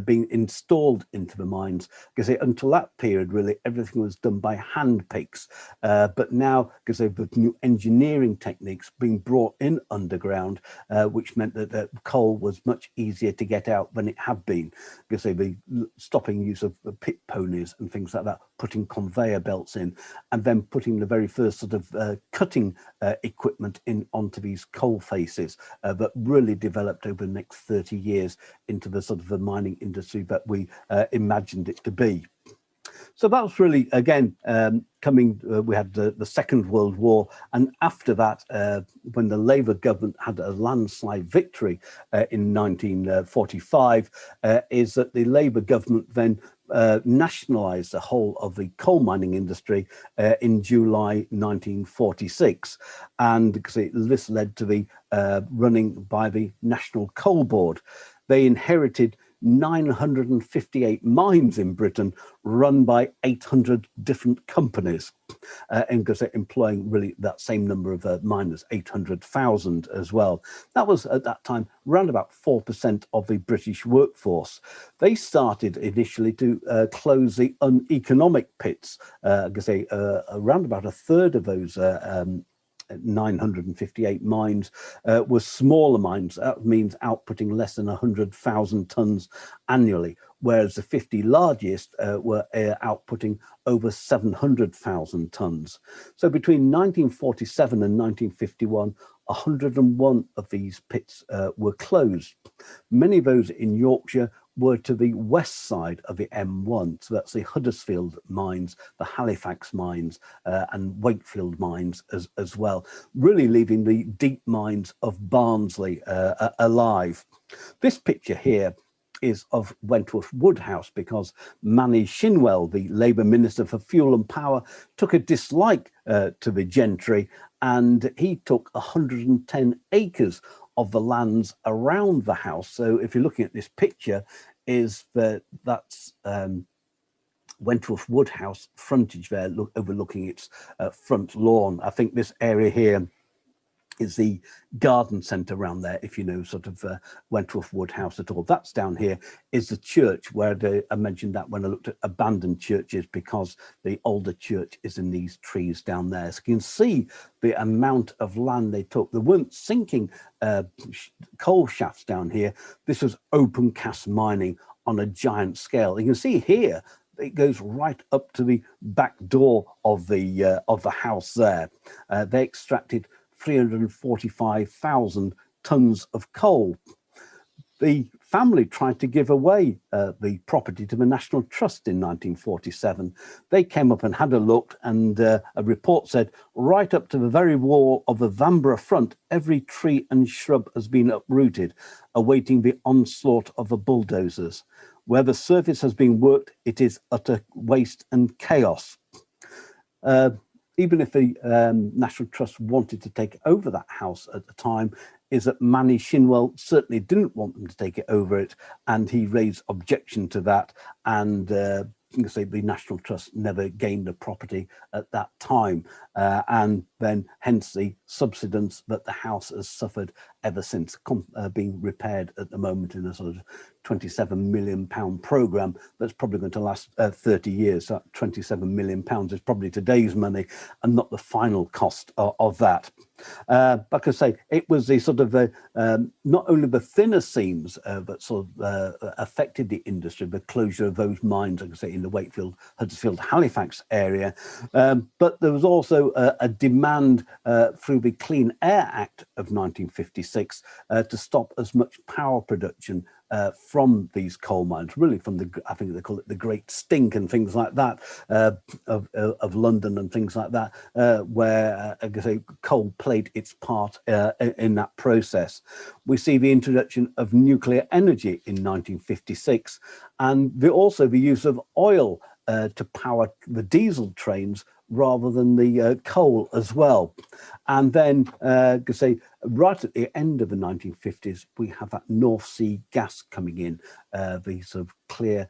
Speaker 1: being installed into the mines, because until that period, really, everything was done by hand picks. But now, because with new engineering techniques being brought in underground, which meant that coal was much easier to get out than it had been, because they'd be stopping use of pit ponies and things like that, putting conveyor belts in, and then putting the very first sort of cutting equipment in onto these coal faces that really developed over the next 30 years into the sort of the mining industry that we imagined it to be. So that was really, again, we had the Second World War, and after that, when the Labour government had a landslide victory in 1945, is that the Labour government then nationalised the whole of the coal mining industry in July 1946, and because this led to the running by the National Coal Board. They inherited 958 mines in Britain run by 800 different companies, and because they're employing really that same number of miners, 800,000 as well. That was at that time around about 4% of the British workforce. They started initially to close the uneconomic pits, because around about a third of those 958 mines were smaller mines. That means outputting less than 100,000 tons annually, whereas the 50 largest were outputting over 700,000 tons. So between 1947 and 1951, 101 of these pits were closed. Many of those in Yorkshire were to the west side of the M1. So that's the Huddersfield mines, the Halifax mines, and Wakefield mines as well, really leaving the deep mines of Barnsley alive. This picture here is of Wentworth Woodhouse, because Manny Shinwell, the Labour Minister for Fuel and Power, took a dislike to the gentry, and he took 110 acres of the lands around the house. So if you're looking at this picture, that's Wentworth Woodhouse frontage there, overlooking its front lawn. I think this area here is the garden centre around there, if you know sort of Wentworth Woodhouse at all. That's down here is the church, where I mentioned that when I looked at abandoned churches, because the older church is in these trees down there. So you can see the amount of land they took. They weren't sinking coal shafts down here. This was open cast mining on a giant scale. You can see here it goes right up to the back door of the house there. They extracted 345,000 tons of coal. The family tried to give away the property to the National Trust in 1947. They came up and had a look, and a report said right up to the very wall of the Vanbrugh front, every tree and shrub has been uprooted, awaiting the onslaught of the bulldozers. Where the surface has been worked, it is utter waste and chaos. Even if the National Trust wanted to take over that house at the time, is that Manny Shinwell certainly didn't want them to take it over it, and he raised objection to that, and you can say the National Trust never gained the property at that time, and then hence the subsidence that the house has suffered ever since, being repaired at the moment in a sort of £27 million programme that's probably going to last 30 years. So £27 million is probably today's money and not the final cost of that. Like I say, it was the sort of not only the thinner seams that sort of affected the industry, the closure of those mines, like I say, in the Wakefield, Huddersfield, Halifax area, but there was also a demand through the Clean Air Act of 1956 to stop as much power production from these coal mines, really from I think they call it the Great Stink and things like that, of London and things like that, where like I say, coal played its part in that process. We see the introduction of nuclear energy in 1956, and also the use of oil to power the diesel trains rather than the coal as well. And then, say, right at the end of the 1950s, we have that North Sea gas coming in, the sort of clear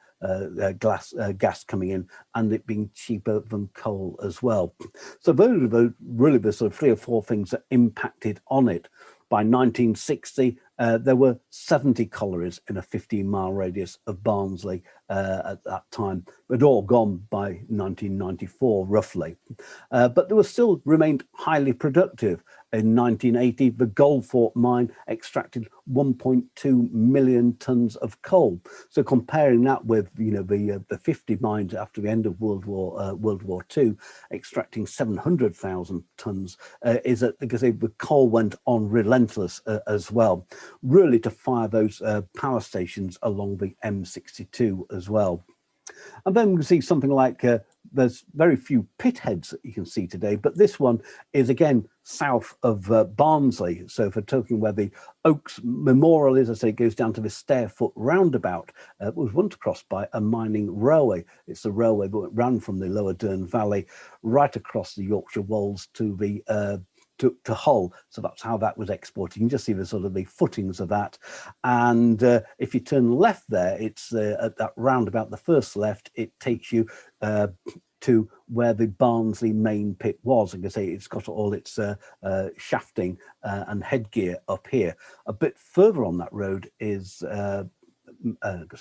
Speaker 1: gas coming in, and it being cheaper than coal as well. So those are really the sort of 3 or 4 things that impacted on it. By 1960, There were 70 collieries in a 15-mile radius of Barnsley at that time, but all gone by 1994, roughly. But they were still remained highly productive. In 1980, the Goldthorpe mine extracted 1.2 million tons of coal. So comparing that with, the 50 mines after the end of World War II, extracting 700,000 tons, is that because the coal went on relentless as well, really to fire those power stations along the M62 as well. And then we can see something like there's very few pit heads that you can see today, but this one is again south of Barnsley. So if we're talking where the Oaks Memorial is, I say it goes down to the Stairfoot roundabout. It was once crossed by a mining railway. It's the railway that ran from the Lower Dearne Valley right across the Yorkshire Wolds to the to Hull. So that's how that was exported. You can just see the sort of the footings of that. And if you turn left there, it's at that roundabout, the first left, it takes you to where the Barnsley main pit was. Like I say, it's got all its shafting and headgear up here. A bit further on that road is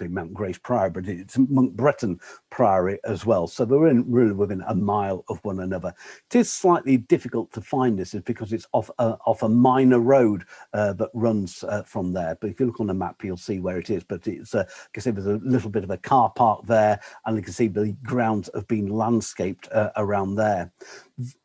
Speaker 1: Mount Grace Priory, but it's Monk Bretton Priory as well. So they're really within a mile of one another. It is slightly difficult to find this is because it's off a minor road that runs from there. But if you look on the map, you'll see where it is. But it's, you can see there's a little bit of a car park there, and you can see the grounds have been landscaped around there.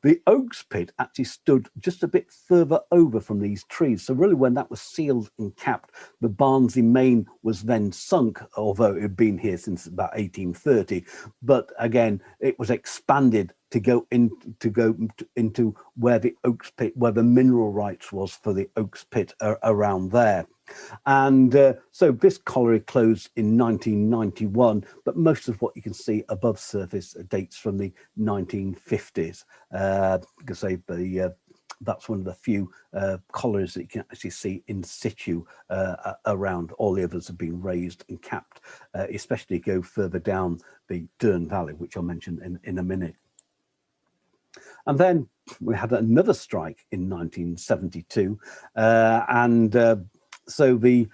Speaker 1: The Oaks pit actually stood just a bit further over from these trees. So really when that was sealed and capped, the Barnsley main was then sunk, although it had been here since about 1830. But again, it was expanded to go into where the Oaks pit, where the mineral rights was for the Oaks pit around there. And so this colliery closed in 1991, but most of what you can see above surface dates from the 1950s. Because that's one of the few collieries that you can actually see in situ around. All the others have been raised and capped, especially go further down the Dearne Valley, which I'll mention in a minute. And then we had another strike in 1972, so the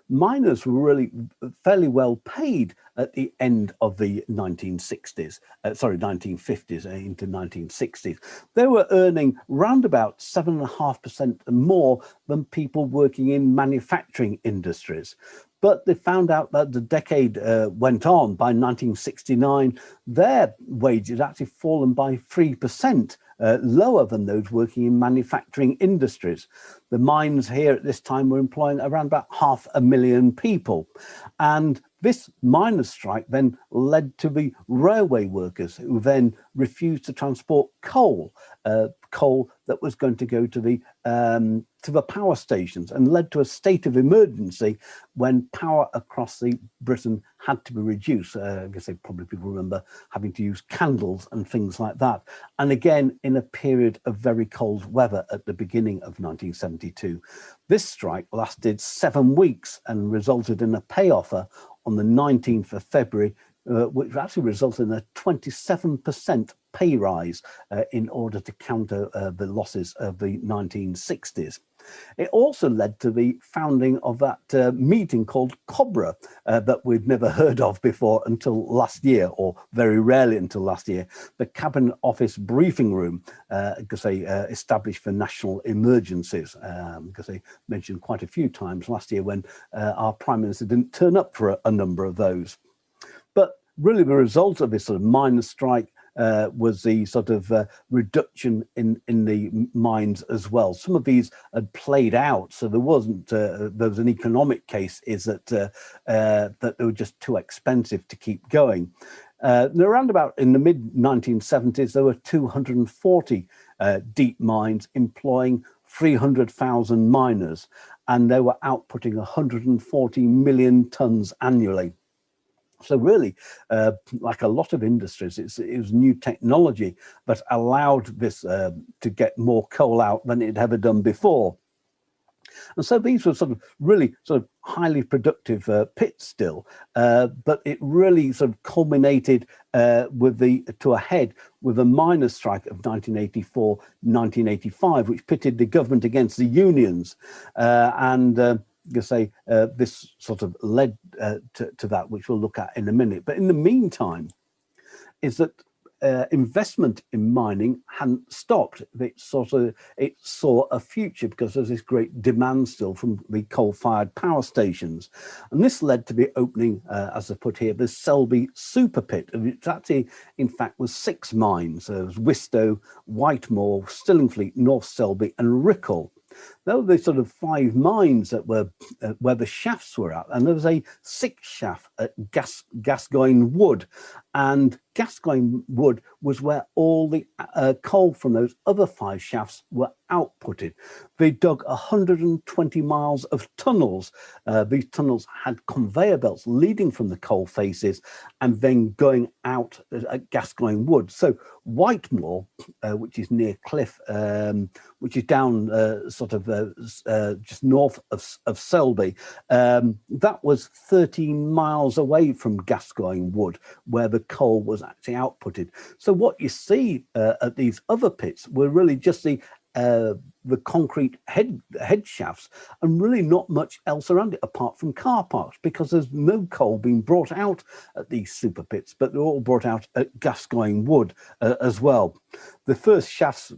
Speaker 1: miners were really fairly well paid at the end of the 1950s into 1960s. They were earning round about 7.5% more than people working in manufacturing industries. But they found out that the decade went on. By 1969, their wages actually fallen by 3%, lower than those working in manufacturing industries. The mines here at this time were employing around about 500,000 people. And this miners' strike then led to the railway workers, who then refused to transport coal that was going to go to the power stations, and led to a state of emergency when power across Britain had to be reduced. I guess probably people remember having to use candles and things like that. And again, in a period of very cold weather at the beginning of 1972. This strike lasted 7 weeks and resulted in a pay offer on the 19th of February, which actually resulted in a 27% pay rise in order to counter the losses of the 1960s. It also led to the founding of that meeting called COBRA that we'd never heard of before until last year, or very rarely until last year, the Cabinet Office Briefing Room, because they established for national emergencies, because they mentioned quite a few times last year when our Prime Minister didn't turn up for a number of those. But really the result of this sort of miners' strike was the sort of reduction in the mines as well. Some of these had played out, so there wasn't. There was an economic case, is that that they were just too expensive to keep going. Around about in the mid 1970s, there were 240 deep mines employing 300,000 miners, and they were outputting 140 million tons annually. So really, like a lot of industries, it was new technology that allowed this to get more coal out than it had ever done before. And so these were really highly productive pits still, but it really sort of culminated to a head with a miners' strike of 1984-1985, which pitted the government against the unions. you say this sort of led to that, which we'll look at in a minute. But in the meantime, is that investment in mining hadn't stopped. It saw a future because there's this great demand still from the coal-fired power stations, and this led to the opening, as I put here, the Selby super pit. It actually, in fact, was 6 mines. There was Wistow, Whitemoor, Stillingfleet, North Selby, and Rickle. There were the sort of 5 mines that were where the shafts were at, and there was a 6th shaft at Gascoigne Wood, and Gascoigne Wood was where all the coal from those other 5 shafts were outputted. They dug 120 miles of tunnels. These tunnels had conveyor belts leading from the coal faces and then going out at Gascoigne Wood. So Whitemoor, which is near Cliff, which is down just north of Selby, that was 13 miles away from Gascoigne Wood, where the coal was actually outputted. So what you see at these other pits were really just the concrete head shafts, and really not much else around it apart from car parks, because there's no coal being brought out at these super pits, but they're all brought out at Gascoigne Wood as well. The first shafts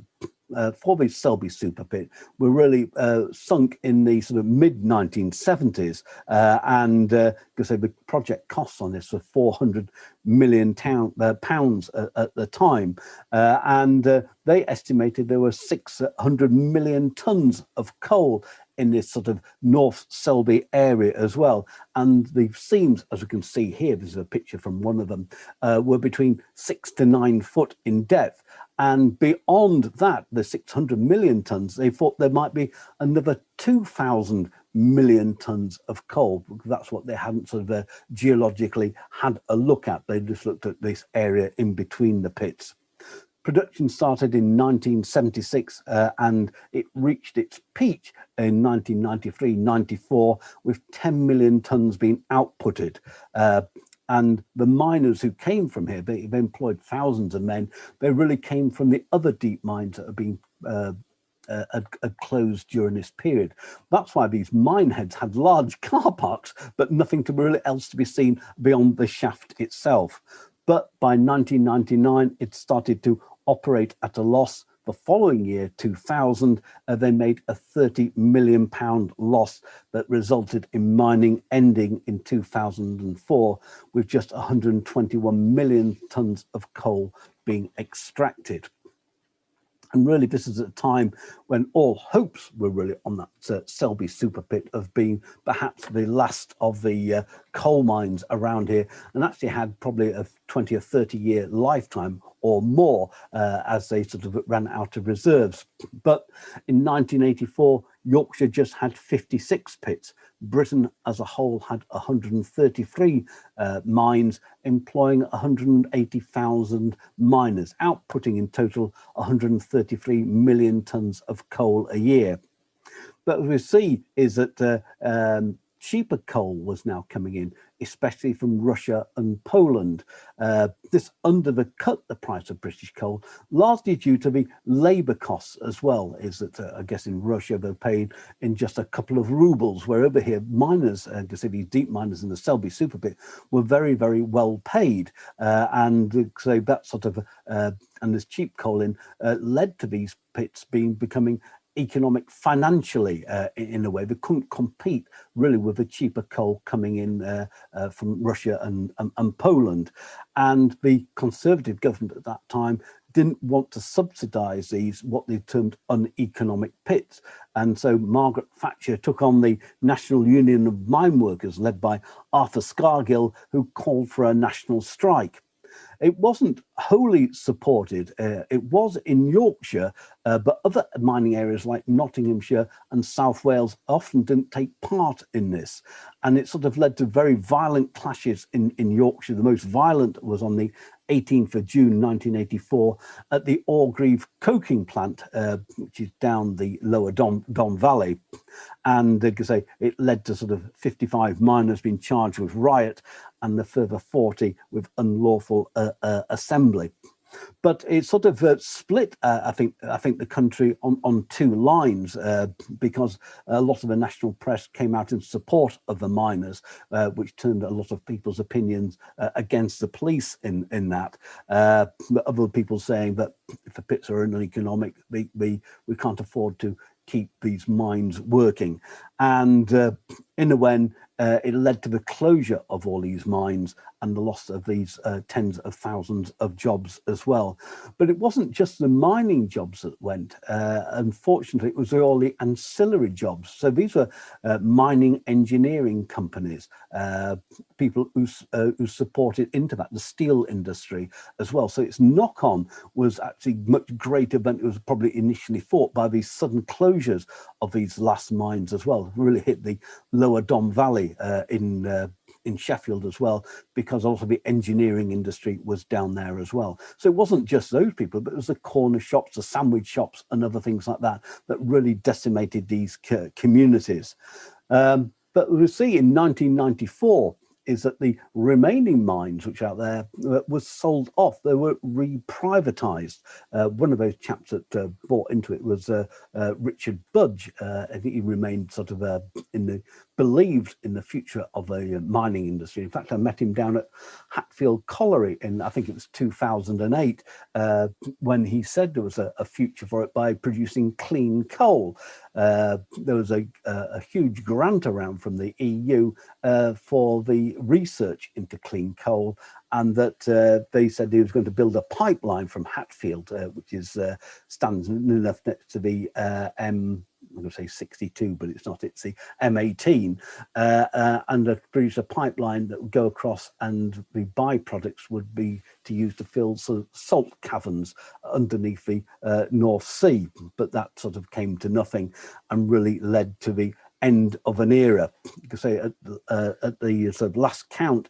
Speaker 1: for the Selby super pit were really sunk in the sort of mid 1970s, and the project costs on this were 400 million pounds at the time, and they estimated there were 600 million tons of coal in this sort of North Selby area as well. And the seams, as we can see here, this is a picture from one of them, were between 6 to 9 foot in depth. And beyond that, the 600 million tons, they thought there might be another 2,000 million tons of coal. That's what they hadn't sort of geologically had a look at. They just looked at this area in between the pits. Production started in 1976 and it reached its peak in 1993-94 with 10 million tons being outputted. And the miners who came from here, they employed thousands of men. They really came from the other deep mines that have been had closed during this period. That's why these mine heads had large car parks, but nothing really else to be seen beyond the shaft itself. But by 1999, it started to operate at a loss. The following year, 2000, they made a £30 million loss that resulted in mining ending in 2004 with just 121 million tons of coal being extracted. And really, this is a time when all hopes were really on that Selby super pit of being perhaps the last of the coal mines around here, and actually had probably a 20 or 30 year lifetime or more as they sort of ran out of reserves. But in 1984, Yorkshire just had 56 pits. Britain as a whole had 133 mines, employing 180,000 miners, outputting in total 133 million tons of coal a year. But what we see is that cheaper coal was now coming in, especially from Russia and Poland. This undercut the price of British coal, largely due to the labour costs as well. Is that I guess in Russia they're paid in just a couple of rubles, where over here miners, these deep miners in the Selby super pit, were very, very well paid. And so that sort of, and this cheap coal in led to these pits becoming economic financially in a way. They couldn't compete really with the cheaper coal coming in from Russia and Poland. And the Conservative government at that time didn't want to subsidise these, what they termed uneconomic pits. And so Margaret Thatcher took on the National Union of Mine Workers, led by Arthur Scargill, who called for a national strike. It wasn't wholly supported. It was in Yorkshire, but other mining areas like Nottinghamshire and South Wales often didn't take part in this. And it sort of led to very violent clashes in Yorkshire. The most violent was on the 18th of June 1984 at the Orgreave coking plant, which is down the lower Don Valley. And it led to sort of 55 miners being charged with riot and the further 40 with unlawful assembly. But it sort of split, I think the country on two lines, because a lot of the national press came out in support of the miners, which turned a lot of people's opinions against the police in that. Other people saying that if the pits are uneconomic, we can't afford to keep these mines working. And in the end, it led to the closure of all these mines and the loss of these tens of thousands of jobs as well. But it wasn't just the mining jobs that went. Unfortunately, it was all the ancillary jobs. So these were mining engineering companies, people who supported into that, the steel industry as well. So its knock-on was actually much greater than it was probably initially thought by these sudden closures of these last mines as well. It really hit the lower Don Valley in Sheffield as well, because a lot of the engineering industry was down there as well. So it wasn't just those people, but it was the corner shops, the sandwich shops and other things like that that really decimated these communities. But we see in 1994 is that the remaining mines which are out there was sold off. They were re-privatized. One of those chaps that bought into it was Richard Budge. I think he remained sort of believed in the future of the mining industry. In fact, I met him down at Hatfield Colliery in, I think it was 2008, when he said there was a future for it by producing clean coal. There was a huge grant around from the EU for the research into clean coal, and that they said he was going to build a pipeline from Hatfield, which is stands enough next to the I'm going to say 62, but it's not, it's the M18, and produce a pipeline that would go across, and the byproducts would be to use to fill salt caverns underneath the North Sea. But that sort of came to nothing and really led to the end of an era. You could say at the sort of last count,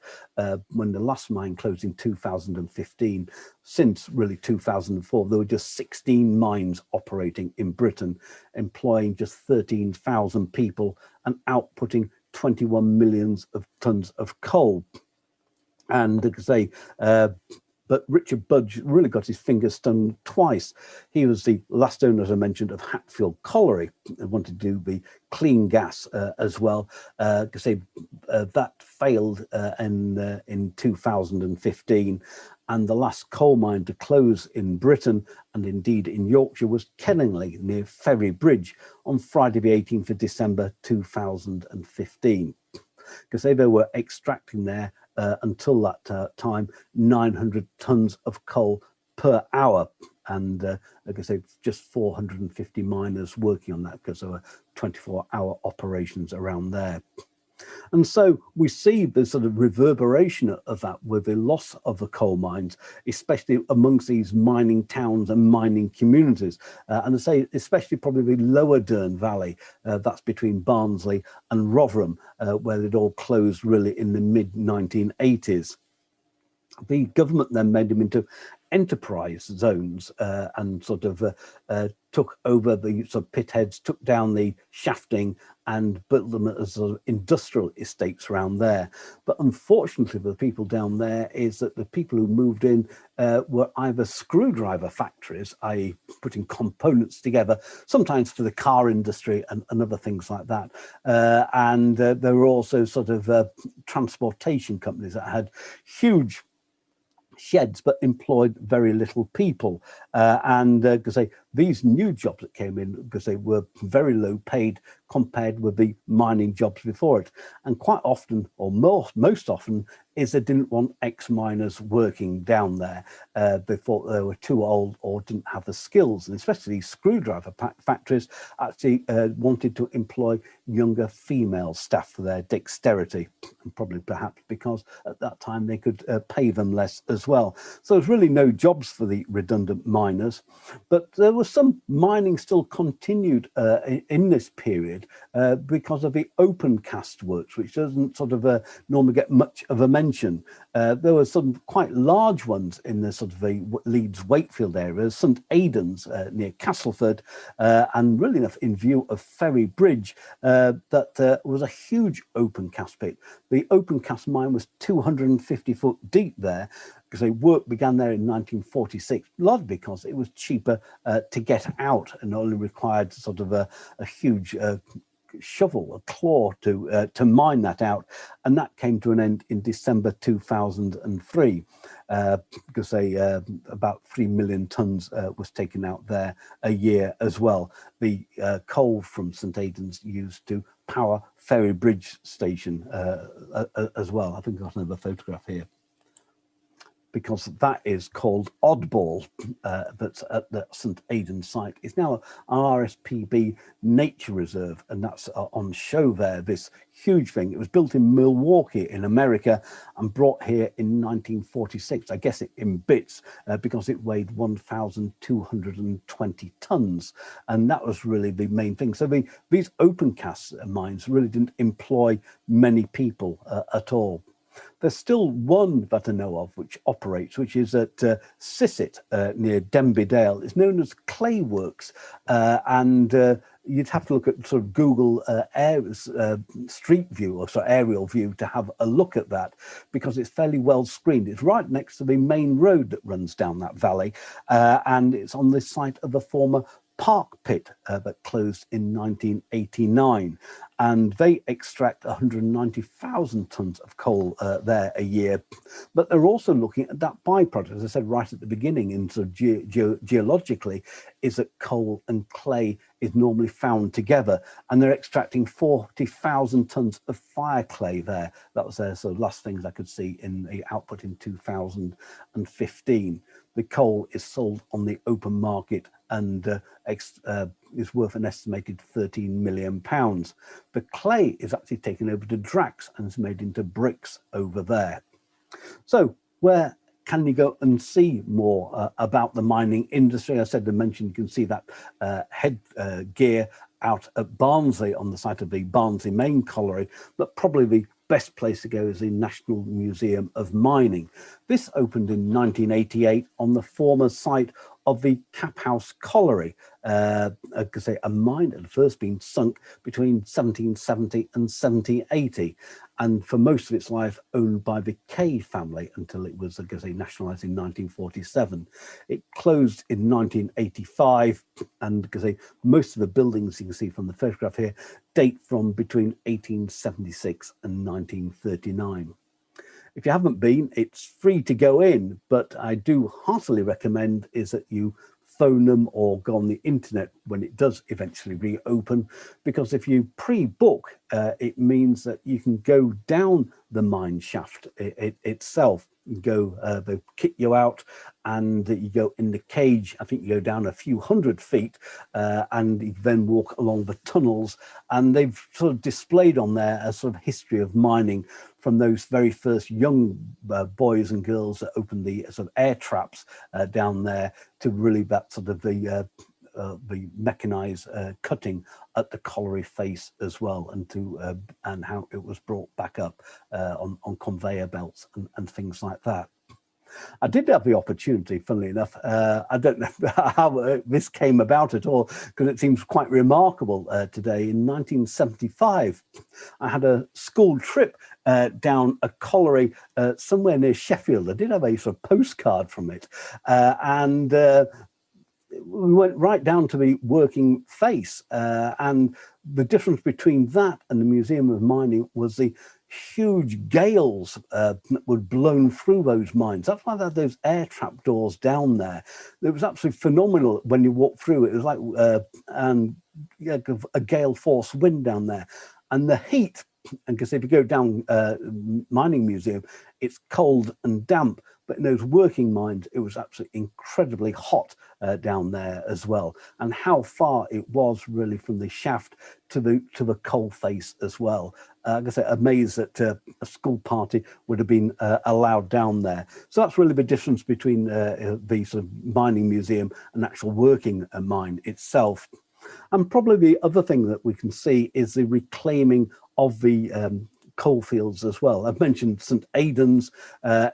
Speaker 1: when the last mine closed in 2015, since really 2004, there were just 16 mines operating in Britain, employing just 13,000 people and outputting 21 million of tons of coal. And like I say, but Richard Budge really got his fingers stung twice. He was the last owner, as I mentioned, of Hatfield Colliery, and wanted to do the clean gas as well. That failed in 2015. And the last coal mine to close in Britain, and indeed in Yorkshire, was Kenningley near Ferry Bridge on Friday the 18th of December 2015. Because they were extracting there until that time 900 tons of coal per hour, and like I say, just 450 miners working on that, because there were 24-hour operations around there. And so we see the sort of reverberation of that with the loss of the coal mines, especially amongst these mining towns and mining communities. And I say, especially probably the lower Dearne Valley, that's between Barnsley and Rotherham, where it all closed really in the mid-1980s. The government then made them into enterprise zones and sort of took over the sort of pit heads, took down the shafting and built them as sort of industrial estates around there. But unfortunately for the people down there is that the people who moved in were either screwdriver factories, i.e. putting components together, sometimes for the car industry and other things like that. And there were also sort of transportation companies that had huge sheds but employed very little people, and because these new jobs that came in, because they were very low paid compared with the mining jobs before it, and quite often, or most often, is they didn't want ex-miners working down there. They thought they were too old or didn't have the skills, and especially these screwdriver factories actually wanted to employ younger female staff for their dexterity, and probably perhaps because at that time they could pay them less as well. So there's really no jobs for the redundant miners, but there was some mining still continued in this period because of the open cast works, which doesn't sort of normally get much of a mention. There were some quite large ones in the sort of the Leeds Wakefield area, St Aidan's near Castleford, and really enough in view of Ferry Bridge, that was a huge open cast pit. The open cast mine was 250 foot deep there. because work began there in 1946, largely because it was cheaper to get out and only required sort of a huge shovel, a claw to mine that out, and that came to an end in December 2003 because about 3 million tons was taken out there a year as well. The coal from St Aidan's used to power Ferry Bridge station as well. I think I've got another photograph here, because that is called Oddball, that's at the St Aidan site. It's now an RSPB nature reserve, and that's on show there, this huge thing. It was built in Milwaukee in America and brought here in 1946. I guess it in bits because it weighed 1,220 tons, and that was really the main thing. So these open cast mines really didn't employ many people at all. There's still one that I know of which operates, which is at Sisset near Denby Dale. It's known as Clay Works, and you'd have to look at sort of Google Street View or sort of aerial view to have a look at that, because it's fairly well screened. It's right next to the main road that runs down that valley, and it's on the site of a former Park pit that closed in 1989, and they extract 190,000 tons of coal there a year. But they're also looking at that byproduct, as I said right at the beginning, in sort of geologically, is that coal and clay is normally found together, and they're extracting 40,000 tons of fire clay there. That was their sort of last things I could see in the output in 2015. The coal is sold on the open market and is worth an estimated £13 million. The clay is actually taken over to Drax and is made into bricks over there. So where can you go and see more about the mining industry? I said, I mentioned, you can see that head gear out at Barnsley on the site of the Barnsley main colliery, but probably the best place to go is the National Museum of Mining. This opened in 1988 on the former site of the Cap House Colliery, a mine that had first been sunk between 1770 and 1780, and for most of its life owned by the Kay family until it was, nationalised in 1947. It closed in 1985, and most of the buildings you can see from the photograph here date from between 1876 and 1939. If you haven't been, it's free to go in, but I do heartily recommend is that you phone them or go on the internet when it does eventually reopen, because if you pre-book, it means that you can go down the mine shaft itself. You go, they kit you out, and you go in the cage. I think you go down a few hundred feet, and you then walk along the tunnels, and they've sort of displayed on there a sort of history of mining from those very first young boys and girls that opened the sort of air traps down there, to really that sort of the mechanized cutting at the colliery face as well, and to and how it was brought back up on conveyor belts and things like that. I did have the opportunity, funnily enough, I don't know how this came about at all, because it seems quite remarkable today. In 1975, I had a school trip down a colliery somewhere near Sheffield. I did have a sort of postcard from it, and we went right down to the working face, and the difference between that and the Museum of Mining was the huge gales that were blown through those mines. That's why they had those air trap doors down there. It was absolutely phenomenal when you walked through. It was like a gale force wind down there, and the heat. And because if you go down mining museum, it's cold and damp, but in those working mines, it was absolutely incredibly hot down there as well. And how far it was really from the shaft to the coal face as well. Like I say, amazed that a school party would have been allowed down there. So that's really the difference between the sort of mining museum and actual working mine itself. And probably the other thing that we can see is the reclaiming of the coalfields as well. I've mentioned St Aidan's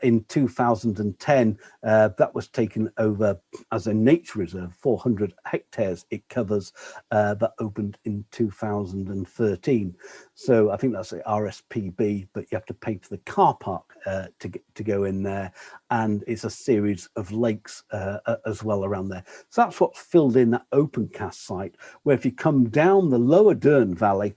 Speaker 1: in 2010. That was taken over as a nature reserve, 400 hectares it covers, that opened in 2013. So I think that's the RSPB, but you have to pay for the car park to go in there, and it's a series of lakes as well around there. So that's what's filled in that open cast site, where if you come down the lower Dearne Valley,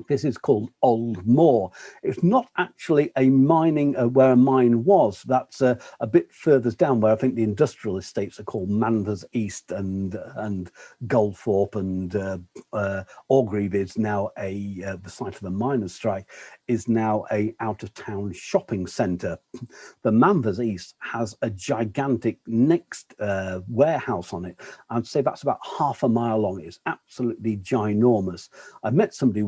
Speaker 1: this is called Old Moor. It's not actually a mining where a mine was. That's a bit further down, where I think the industrial estates are called Manvers East and Goldthorpe, and Orgreave is now the site of a miners' strike, is now a out-of-town shopping centre. The Manvers East has a gigantic next warehouse on it. I'd say that's about half a mile long. It's absolutely ginormous. I met somebody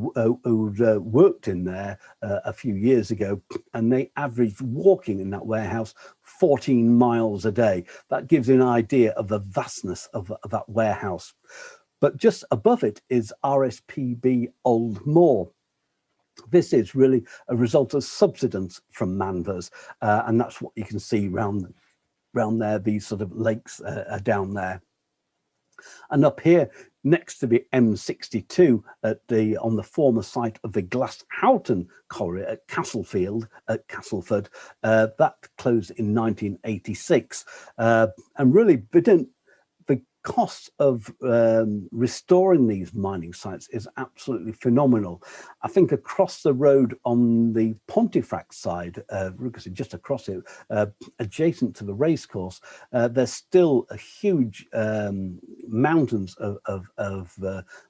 Speaker 1: who'd worked in there a few years ago, and they averaged walking in that warehouse 14 miles a day. That gives you an idea of the vastness of that warehouse. But just above it is RSPB Old Moor. This is really a result of subsidence from Manvers, and that's what you can see round there. These sort of lakes are down there. And up here, next to the M62, on the former site of the Glasshoughton Colliery at Castleford, that closed in 1986. And really, the cost of restoring these mining sites is absolutely phenomenal. I think across the road on the Pontefract side, just across it, adjacent to the racecourse, there's still a huge mountains of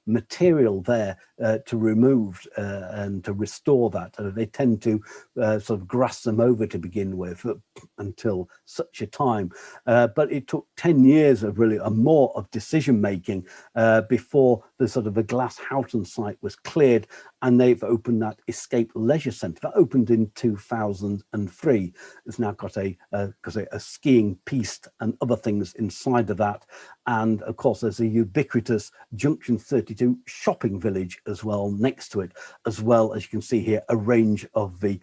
Speaker 1: material there to remove and to restore that. They tend to sort of grass them over to begin with until such a time. But it took 10 years of really more of decision making before the sort of the Glasshoughton site was cleared, and they've opened that Escape Leisure Centre. That opened in 2003. It's now got a skiing piste and other things inside of that, and of course there's a ubiquitous Junction 32 shopping village as well next to it, as well as you can see here a range of the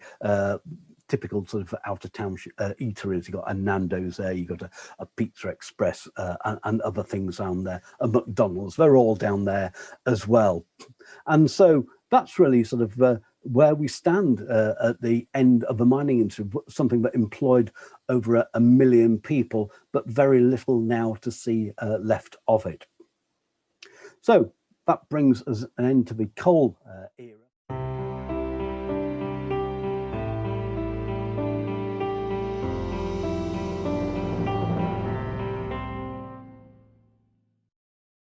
Speaker 1: typical sort of out-of-town eateries. You've got a Nando's there, you've got a Pizza Express and other things down there, a McDonald's. They're all down there as well. And so that's really sort of where we stand at the end of the mining industry, something that employed over 1 million people, but very little now to see left of it. So that brings us an end to the coal era.